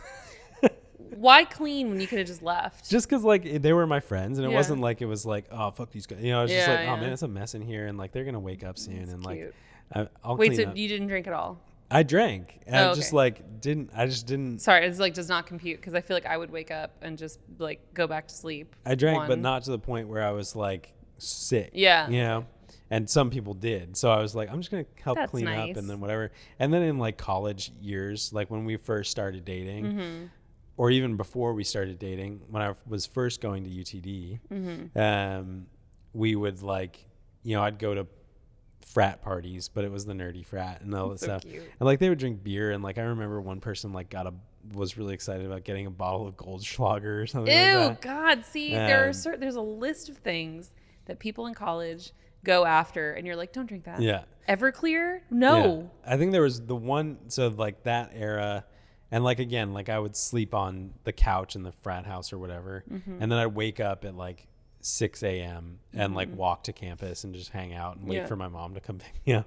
Why clean when you could have just left? Just because like they were my friends, and it wasn't like it was like, oh fuck these guys. I was just like, oh man, it's a mess in here, and like they're gonna wake up soon. That's and cute. Like I'll wait, clean so up. You didn't drink at all? I drank. And okay. I just like didn't. Sorry, it's like does not compute, because I feel like I would wake up and just like go back to sleep. I drank, but not to the point where I was like sick. Yeah. And some people did. So I was like, I'm just going to help clean up and then whatever. And then in like college years, like when we first started dating, or even before we started dating, when I was first going to UTD, we would like, I'd go to frat parties, but it was the nerdy frat and all that stuff. Cute. And like they would drink beer, and like I remember one person like was really excited about getting a bottle of Goldschlager or something. Ew, like that. God, see, there's a list of things that people in college go after, and you're like, don't drink that. Yeah. Everclear? No. Yeah. I think there was the one, so like that era, and like again, like I would sleep on the couch in the frat house or whatever, and then I'd wake up at like 6 a.m. and like walk to campus and just hang out and wait for my mom to come pick me up.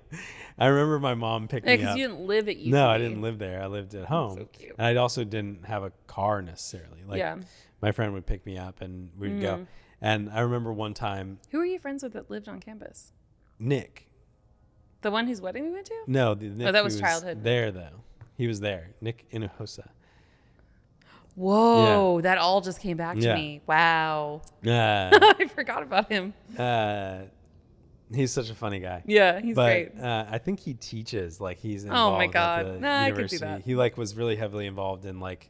I remember my mom picked me up. Because you didn't live at UTD. No, I didn't live there. I lived at home. So cute. And I also didn't have a car necessarily. Like my friend would pick me up and we'd go. And I remember one time. Who were you friends with that lived on campus? Nick. The one whose wedding we went to? No, Nick. Oh, that was childhood. There though, he was there. Nick Inahosa. Whoa, that all just came back to me. Wow. I forgot about him. He's such a funny guy. Yeah, he's great. I think he teaches. Like he's involved. Oh my God. At the I university. could see that. He like was really heavily involved in like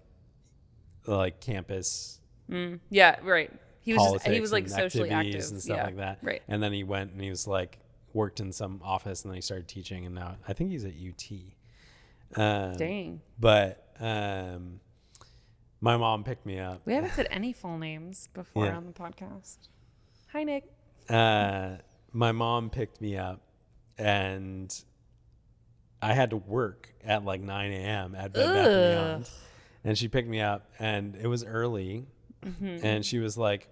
campus. Yeah, right. He was like and socially active and stuff like that. Right. And then he went and he was like worked in some office, and then he started teaching, and now I think he's at UT. Dang. But my mom picked me up. We haven't said any full names before on the podcast. Hi, Nick. My mom picked me up, and I had to work at like 9 a.m. at Bed Bath & Beyond. And she picked me up, and it was early. And she was like,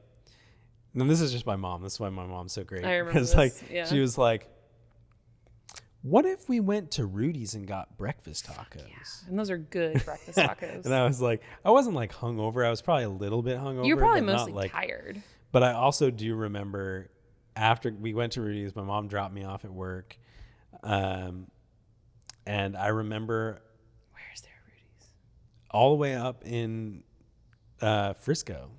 and this is just my mom. This is why my mom's so great. I remember this. Like, she was like, what if we went to Rudy's and got breakfast tacos? Yeah. And those are good breakfast tacos. And I was like, I wasn't like hungover. I was probably a little bit hungover. You were probably mostly tired. But I also do remember after we went to Rudy's, my mom dropped me off at work. And I remember. Where's there Rudy's? All the way up in Frisco.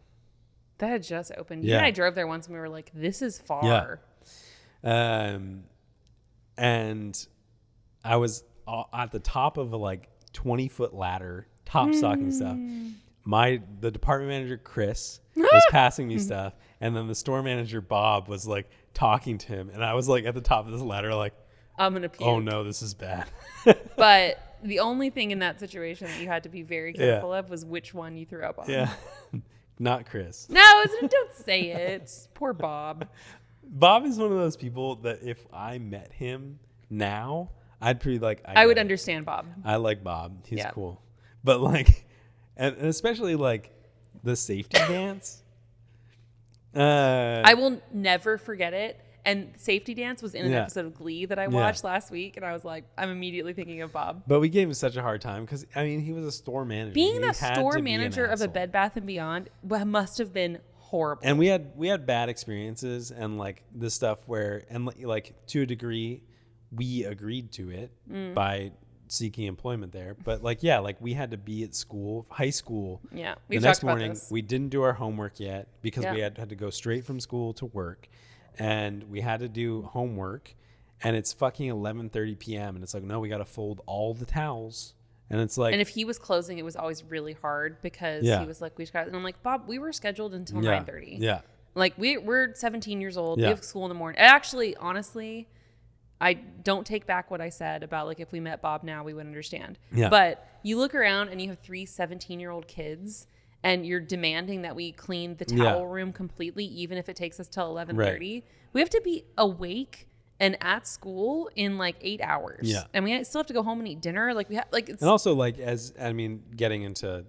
That had just opened. Yeah. You and I drove there once and we were like, this is far. And I was at the top of a like 20-foot ladder, top stocking stuff. The department manager, Chris, was passing me stuff. And then the store manager, Bob, was like talking to him. And I was like at the top of this ladder, like, I'm going to puke. oh no, this is bad. But the only thing in that situation that you had to be very careful of was which one you threw up on. Yeah. Not Chris. No, don't say it. Poor Bob. Bob is one of those people that if I met him now, I'd be like, I would understand Bob. I like Bob. He's cool. But like, and especially like the safety dance. I will never forget it. And Safety Dance was in an Yeah. episode of Glee that I watched last week. And I was like, I'm immediately thinking of Bob. But we gave him such a hard time because, I mean, he was a store manager. Being He the had store to be an manager of a asshole. Bed Bath & Beyond must have been horrible. And we had bad experiences and like this stuff where, and like to a degree, we agreed to it by seeking employment there. But like, yeah, like we had to be at school, high school. Yeah, The we've next talked about morning, this. we didn't do our homework yet because Yeah. we had to go straight from school to work. And we had to do homework. And it's fucking 11:30 p.m. And it's like, no, we got to fold all the towels. And it's like, And if he was closing, it was always really hard because he was like, we just got, and I'm like, Bob, we were scheduled until 9:30. Yeah. Like we're 17 years old. Yeah. We have school in the morning. And actually, honestly, I don't take back what I said about like if we met Bob now, we would understand. Yeah. But you look around and you have 3 17-year-old kids and you're demanding that we clean the towel room completely, even if it takes us till 11:30. Right. We have to be awake and at school in like 8 hours. Yeah. And we still have to go home and eat dinner. Like we have like it's And also, like, getting into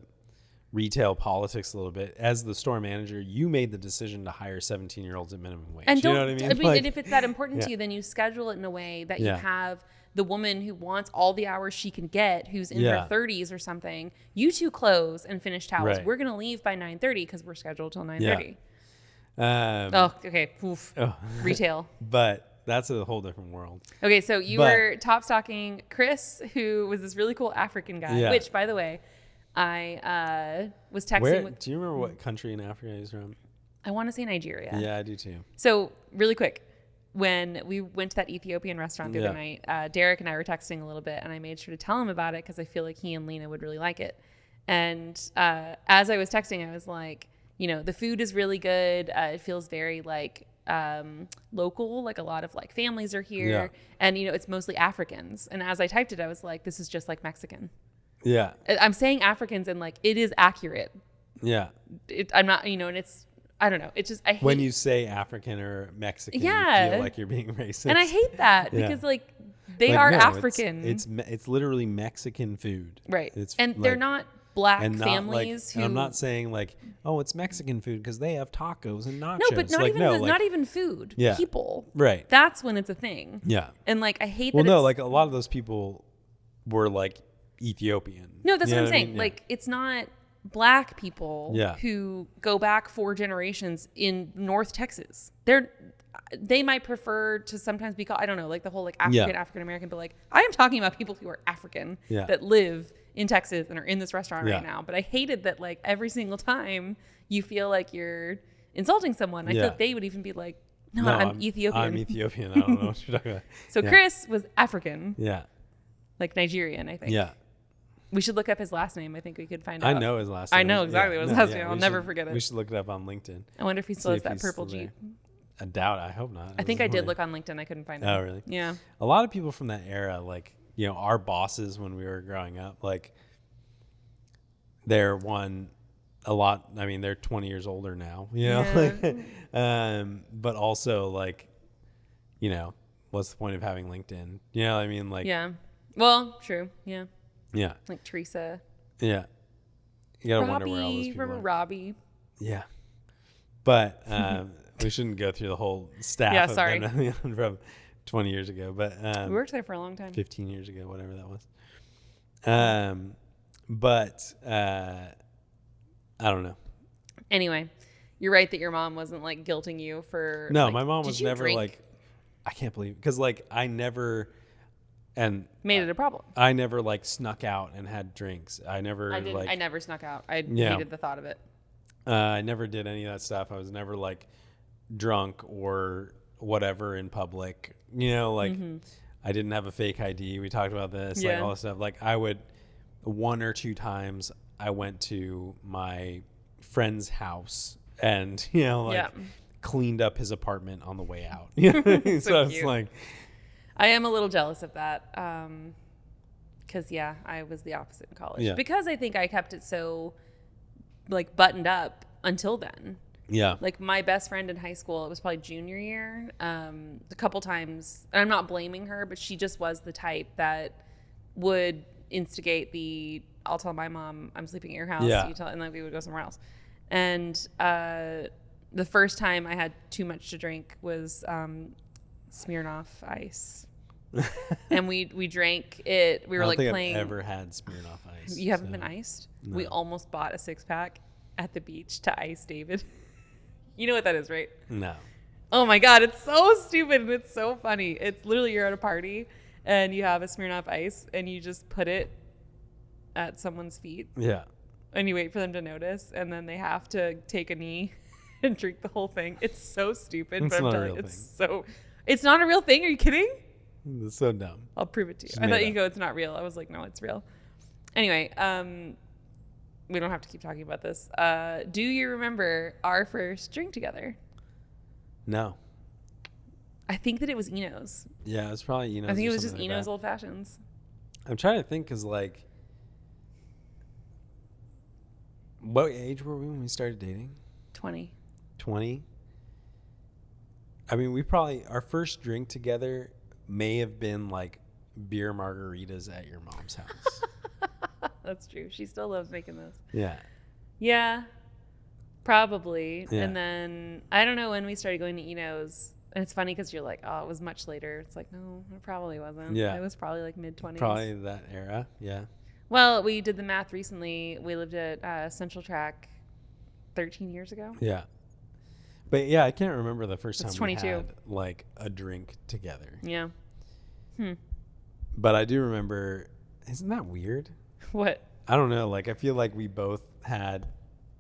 retail politics a little bit, as the store manager, you made the decision to hire 17-year-olds at minimum wage. and you know what I mean? Like, and if it's that important to yeah. you, then you schedule it in a way that you Yeah. have the woman who wants all the hours she can get, who's in Yeah. her 30s or something. You two close and finish towels. Right. We're gonna leave by 9:30 because we're scheduled till 9:30. Oh, okay. Oof. oh. Retail. But that's a whole different world. Okay, so you But- were top stocking Chris, who was this really cool African guy. Yeah. Which, by the way, I was texting Where with. do you remember what country in Africa he's from? I want to say Nigeria. Yeah, I do too. So really quick, when we went to that Ethiopian restaurant the Yeah. other night, Derek and I were texting a little bit, and I made sure to tell him about it because I feel like he and Lena would really like it. And as I was texting, I was like, you know, the food is really good. It feels very like local, like a lot of like families are here, Yeah. and you know, it's mostly Africans. And as I typed it, I was like, this is just like Mexican. Yeah, I'm saying Africans, and like it is accurate. yeah. I'm not, you know, and it's. I don't know. It's just I hate When you say African or Mexican, Yeah. you feel like you're being racist. and I hate that Yeah. because like they Like, are no, African, It's literally Mexican food. right? It's And they're like- not black and not families like, who. and I'm not saying like, oh, it's Mexican food because they have tacos and nachos. no, but not like, even no, not even food. Yeah. People. right. That's when it's a thing. Yeah. And like I hate Well, that. no, it's, like a lot of those people were like Ethiopian. no, that's You what know I'm saying. I mean? Like it's not black people Yeah. who go back 4 generations in North Texas. They might prefer to sometimes be called, I don't know, like the whole like African American, but like I am talking about people who are African Yeah. that live in Texas and are in this restaurant Yeah. right now. But I hated that like every single time you feel like you're insulting someone. I feel Yeah. like they would even be like, no, I'm Ethiopian. I'm Ethiopian. I don't know what you're talking about. So Yeah. Chris was African, Yeah. like Nigerian, I think. Yeah. We should look up his last name. I think we could find out. I know his last I name. know exactly what his last name. I'll we never should- forget it. We should look it up on LinkedIn. I wonder if he still See has if that he's purple still Jeep. I doubt. I hope not. I think I did look on LinkedIn. I couldn't find it. Oh, really? Yeah. A lot of people from that era, like, you know, our bosses when we were growing up, like, they're I mean, they're 20 years older now, you know, Yeah. like, but also like, you know, what's the point of having LinkedIn? You know what I mean? Like, Yeah. Well, true. Yeah. yeah, Like Teresa. yeah. You gotta Robbie. wonder where all those people Remember are. Robbie? Yeah. But we shouldn't go through the whole staff Yeah, of sorry. them from 20 years ago, but We worked there for a long time. 15 years ago, whatever that was. But I don't know. Anyway, you're right that your mom wasn't like guilting you for. No, like, my mom did was you never drink? like, I can't believe, because like I never, and Made it a problem. I never like snuck out and had drinks. I never I didn't. like, I never snuck out. I Yeah. hated the thought of it. I never did any of that stuff. I was never like drunk or whatever in public. Like I didn't have a fake ID. We talked about this, like all this stuff. Like I would, one or two times I went to my friend's house and, cleaned up his apartment on the way out. So it's like, I am a little jealous of that. Cause I was the opposite in college because I think I kept it so like buttoned up until then. Yeah. Like my best friend in high school, it was probably junior year. A couple times, and I'm not blaming her, but she just was the type that would instigate I'll tell my mom I'm sleeping at your house. Yeah. You tell, and then we would go somewhere else. And the first time I had too much to drink was Smirnoff Ice. And we drank it. We were like playing. I've ever had Smirnoff Ice. You haven't been iced? No. We almost bought a 6-pack at the beach to ice David. You know what that is, right? No. Oh my God, it's so stupid and it's so funny. It's literally you're at a party and you have a Smirnoff Ice and you just put it at someone's feet. Yeah. And you wait for them to notice and then they have to take a knee and drink the whole thing. It's so stupid, but I'm telling you, it's not a real thing. Are you kidding? It's so dumb. I'll prove it to you. It's I thought made you go, it's not real. I was like, no, it's real. Anyway, we don't have to keep talking about this. Do you remember our first drink together? No. I think that it was Eno's. Yeah, it was probably Eno's. I think it was just Eno's Old Fashions. I'm trying to think because, like, what age were we when we started dating? 20. 20? I mean, our first drink together may have been, like, beer margaritas at your mom's house. That's true. She still loves making those. Yeah. Yeah, probably. Yeah. And then I don't know when we started going to Eno's. And it's funny because you're like, oh, it was much later. It's like, no, it probably wasn't. Yeah. It was probably like mid-20s. Probably that era. Yeah. Well, we did the math recently. We lived at Central Track 13 years ago. Yeah. But yeah, I can't remember the first time It's we 22. had like a drink together. Yeah. But I do remember, isn't that weird? What? I don't know. Like, I feel like we both had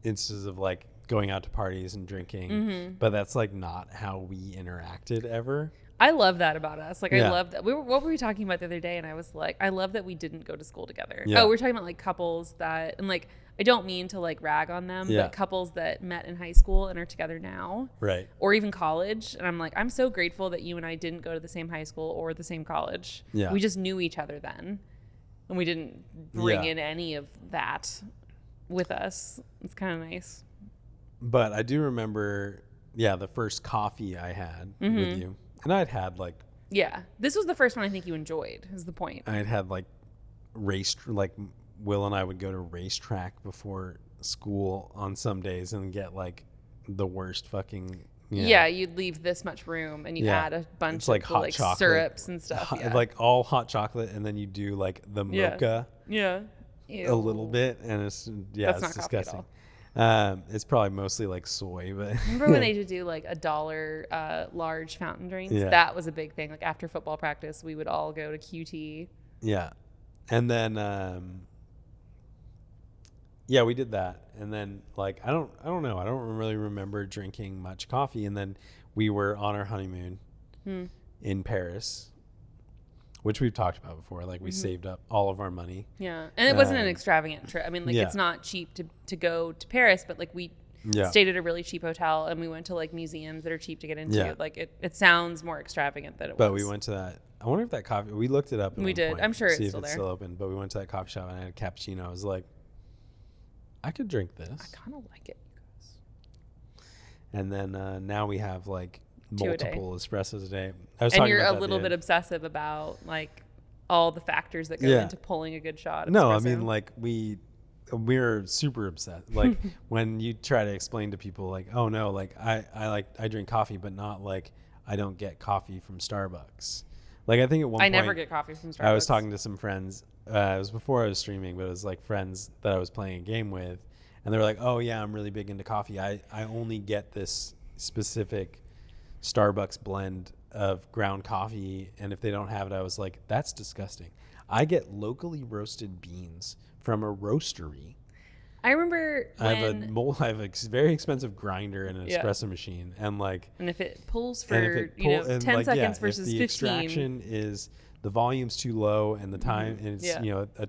instances of like going out to parties and drinking, but that's like not how we interacted ever. I love that about us. Like, Yeah. I love that. What were we talking about the other day? And I was like, I love that we didn't go to school together. Yeah. Oh, we're talking about like couples that, and like, I don't mean to like rag on them, Yeah. but couples that met in high school and are together now. Right. Or even college. And I'm like, I'm so grateful that you and I didn't go to the same high school or the same college. Yeah. We just knew each other then. And we didn't bring Yeah. in any of that with us. It's kind of nice. But I do remember, the first coffee I had with you. And I'd had like, Yeah. This was the first one I think you enjoyed, is the point. I had had like Will and I would go to racetrack before school on some days and get like the worst fucking. Yeah, you'd leave this much room and you add a bunch It's like of hot like chocolate, syrups and stuff. like all hot chocolate, and then you do like the mocha Yeah. a little bit, and it's That's it's not coffee at disgusting. It's probably mostly like soy, but Remember when they used to do like $1 large fountain drinks? Yeah. That was a big thing. Like after football practice, we would all go to QT. yeah, and then we did that, and then like I don't know, I don't really remember drinking much coffee, and then we were on our honeymoon in Paris, which we've talked about before. Like we saved up all of our money. Yeah, and it wasn't an extravagant trip. I mean, like it's not cheap to go to Paris, but like we stayed at a really cheap hotel, and we went to like museums that are cheap to get into. Yeah. Like it sounds more extravagant than it was. But we went to that. I wonder if that coffee. We looked it up. At We one did. point, I'm sure it's see still if it's there. still open. But we went to that coffee shop and I had a cappuccino. I was like, I could drink this. I kind of like it. And then now we have like 2 a day. multiple espressos a day. I was And talking you're about a that little the bit other- obsessive about like all the factors that go Yeah. into pulling a good shot. Of No, I espresso. mean like we're super obsessed. Like when you try to explain to people like, oh no, like I drink coffee, but not like I don't get coffee from Starbucks. Like I think at one I point never get coffee from Starbucks. I was talking to some friends. It was before I was streaming, but it was like friends that I was playing a game with, and they were like, "Oh yeah, I'm really big into coffee. I only get this specific Starbucks blend of ground coffee, and if they don't have it," I was like, "That's disgusting. I get locally roasted beans from a roastery." I remember I have a very expensive grinder and an Yeah. espresso machine, and like, and if it pulls for, and if it pull, and 10 like, seconds if versus the 15. extraction is the volume's too low and the time, and it's, Yeah. a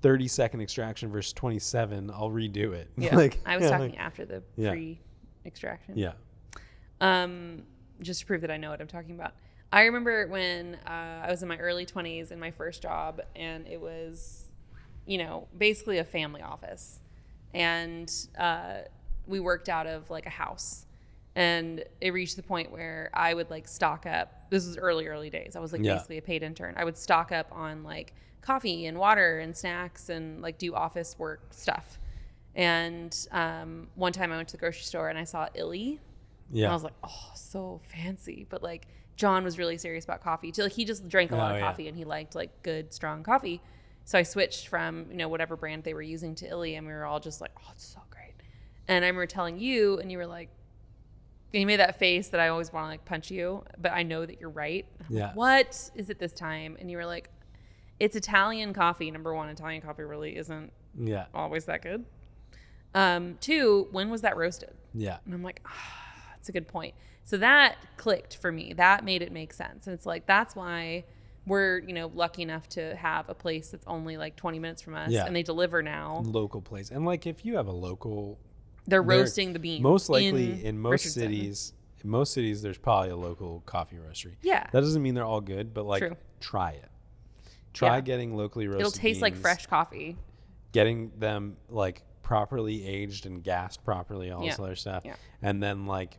30-second extraction versus 27, I'll redo it. Yeah. Like, I was talking after the Yeah. pre-extraction. Yeah. Just to prove that I know what I'm talking about. I remember when I was in my early 20s in my first job, and it was, basically a family office. And we worked out of like a house. And it reached the point where I would like stock up. This was early days. I was like basically a paid intern. I would stock up on like coffee and water and snacks and like do office work stuff. And one time I went to the grocery store and I saw Illy. Yeah. And I was like, oh, so fancy. But like John was really serious about coffee. Like he just drank a lot of coffee and he liked like good, strong coffee. So I switched from, whatever brand they were using to Illy, and we were all just like, oh, it's so great. And I remember telling you, and you were like, and you made that face that I always want to like punch you, but I know that you're right. Yeah. Like, what is it this time? And you were like, it's Italian coffee. Number one, Italian coffee really isn't always that good. 2, when was that roasted? Yeah. And I'm like, that's a good point. So that clicked for me. That made it make sense. And it's like, that's why we're, lucky enough to have a place that's only like 20 minutes from us, and they deliver now. Local place. And like, if you have a local, they're roasting the beans. Most likely in most Richardson. cities, there's probably a local coffee roastery. Yeah. That doesn't mean they're all good, but like, True. try it. Try getting locally roasted. It'll taste like fresh coffee. Getting them like properly aged and gassed properly, all this other stuff. Yeah. And then like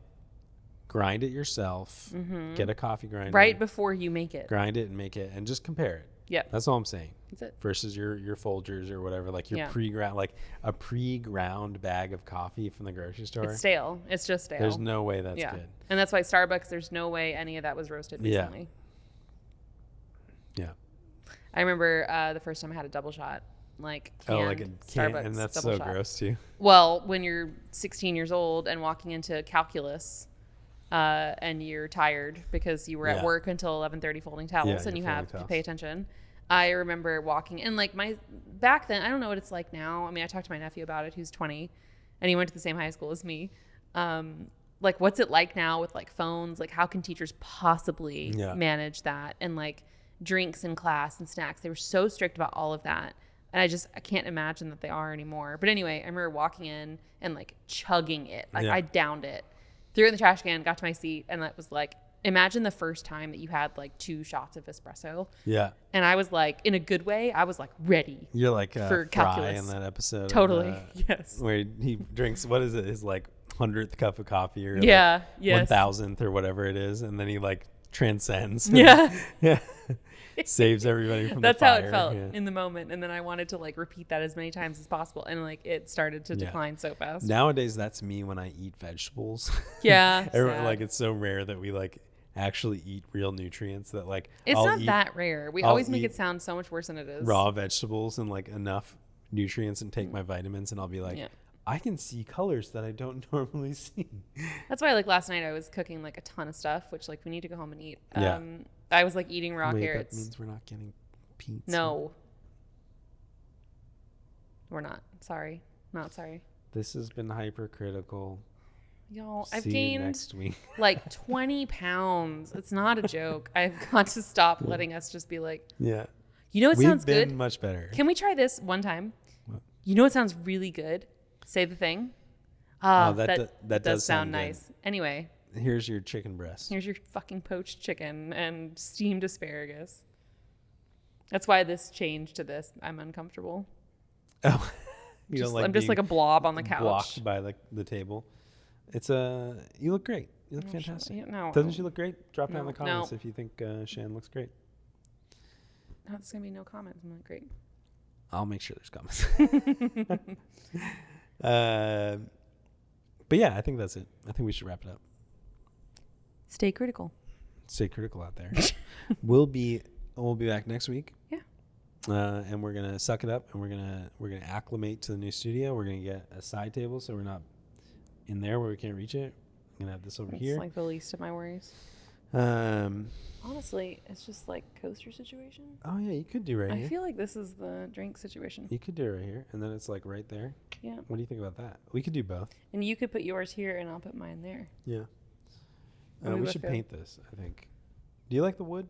grind it yourself. Get a coffee grinder. Right before you make it. Grind it and make it, and just compare it. Yeah. That's all I'm saying. That's it. Versus your Folgers or whatever, like your pre-ground, like a pre-ground bag of coffee from the grocery store. It's stale. It's just stale. There's no way that's good. And that's why Starbucks, there's no way any of that was roasted recently. Yeah. I remember the first time I had a double shot, like like a can, Starbucks and that's double so shot. gross too. Well, when you're 16 years old and walking into calculus, and you're tired because you were at work until 11:30 folding towels, and you have to pay attention. I remember walking, and like back then, I don't know what it's like now. I mean, I talked to my nephew about it, who's 20, and he went to the same high school as me. Like, what's it like now with like phones? Like, how can teachers possibly manage that? And like drinks in class and snacks, they were so strict about all of that. And I can't imagine that they are anymore. But anyway, I remember walking in and like chugging it. Like I downed it, threw it in the trash can, got to my seat. And that was like, imagine the first time that you had like 2 shots of espresso. Yeah. And I was like, in a good way, I was like ready. You're like for Fry calculus in that episode. Totally. Yes. Where he drinks, what is it? His like 100th cup of coffee or 1000th or whatever it is. And then he like transcends. Yeah. Saves everybody from That's the fire. how it felt in the moment. And then I wanted to like repeat that as many times as possible. And like it started to decline so fast. Nowadays, that's me when I eat vegetables. Yeah. Like it's so rare that we like actually eat real nutrients that like it's not that rare. We always make it sound so much worse than it is. Raw vegetables and like enough nutrients and take my vitamins, and I'll be like, I can see colors that I don't normally see. That's why like last night I was cooking like a ton of stuff, which like we need to go home and eat. I was like eating raw carrots. That means we're not getting pizza. No. We're not. Sorry. Not sorry. This has been hypercritical. Y'all, I've See you gained next week. like 20 pounds. It's not a joke. I've got to stop letting us just be like, it sounds good? We've been much better. Can we try this one time? What? You know what sounds really good? Say the thing. That does sound nice. Anyway. Here's your chicken breast. Here's your fucking poached chicken and steamed asparagus. That's why this changed to this. I'm uncomfortable. Oh, I'm just like a blob on the couch. Blocked by the table. You look great. You look fantastic. Doesn't she look great? Drop down in the comments if you think Shan looks great. No, there's going to be no comments. I'm not great. I'll make sure there's comments. But yeah, I think that's it. I think we should wrap it up. Stay critical. Stay critical out there. We'll be back next week. Yeah. And we're gonna suck it up, and we're gonna acclimate to the new studio. We're gonna get a side table so we're not in there where we can't reach it. I'm gonna have this over here. It's like the least of my worries. Honestly, it's just like coaster situation. Oh yeah, you could do right I here. feel like this is the drink situation. You could do it right here, and then it's like right there. Yeah. What do you think about that? We could do both. And you could put yours here, and I'll put mine there. Yeah. And We should paint this, I think. Do you like the wood?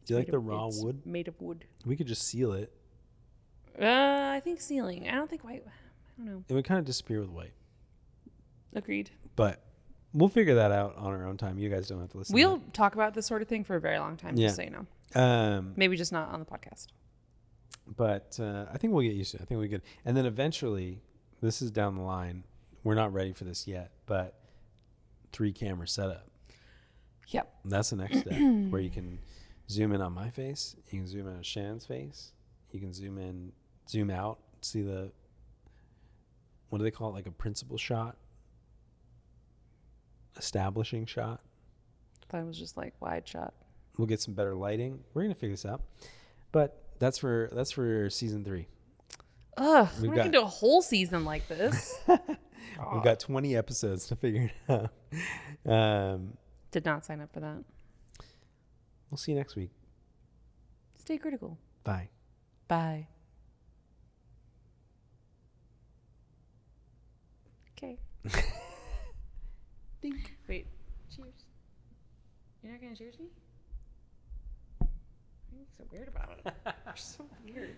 Do you like the raw wood? Made of wood. We could just seal it. I think ceiling. I don't think white. I don't know. It would kind of disappear with white. Agreed. But we'll figure that out on our own time. You guys don't have to listen. We'll talk about this sort of thing for a very long time, just so you know. Maybe just not on the podcast. But I think we'll get used to it. I think we could. And then eventually, this is down the line. We're not ready for this yet, but 3-camera setup. Yep. That's the next step where you can zoom in on my face. You can zoom in on Shannon's face. You can zoom out, see the, what do they call it? Like a principal shot? Establishing shot. I thought it was just like wide shot. We'll get some better lighting. We're going to figure this out. But that's for season 3. Ugh, we're not going to do a whole season like this. We've got 20 episodes to figure it out. Did not sign up for that. We'll see you next week. Stay critical. Bye. Bye. Okay. Dink. Wait. Cheers. You're not going to cheers me? You're so weird about it. You're so weird.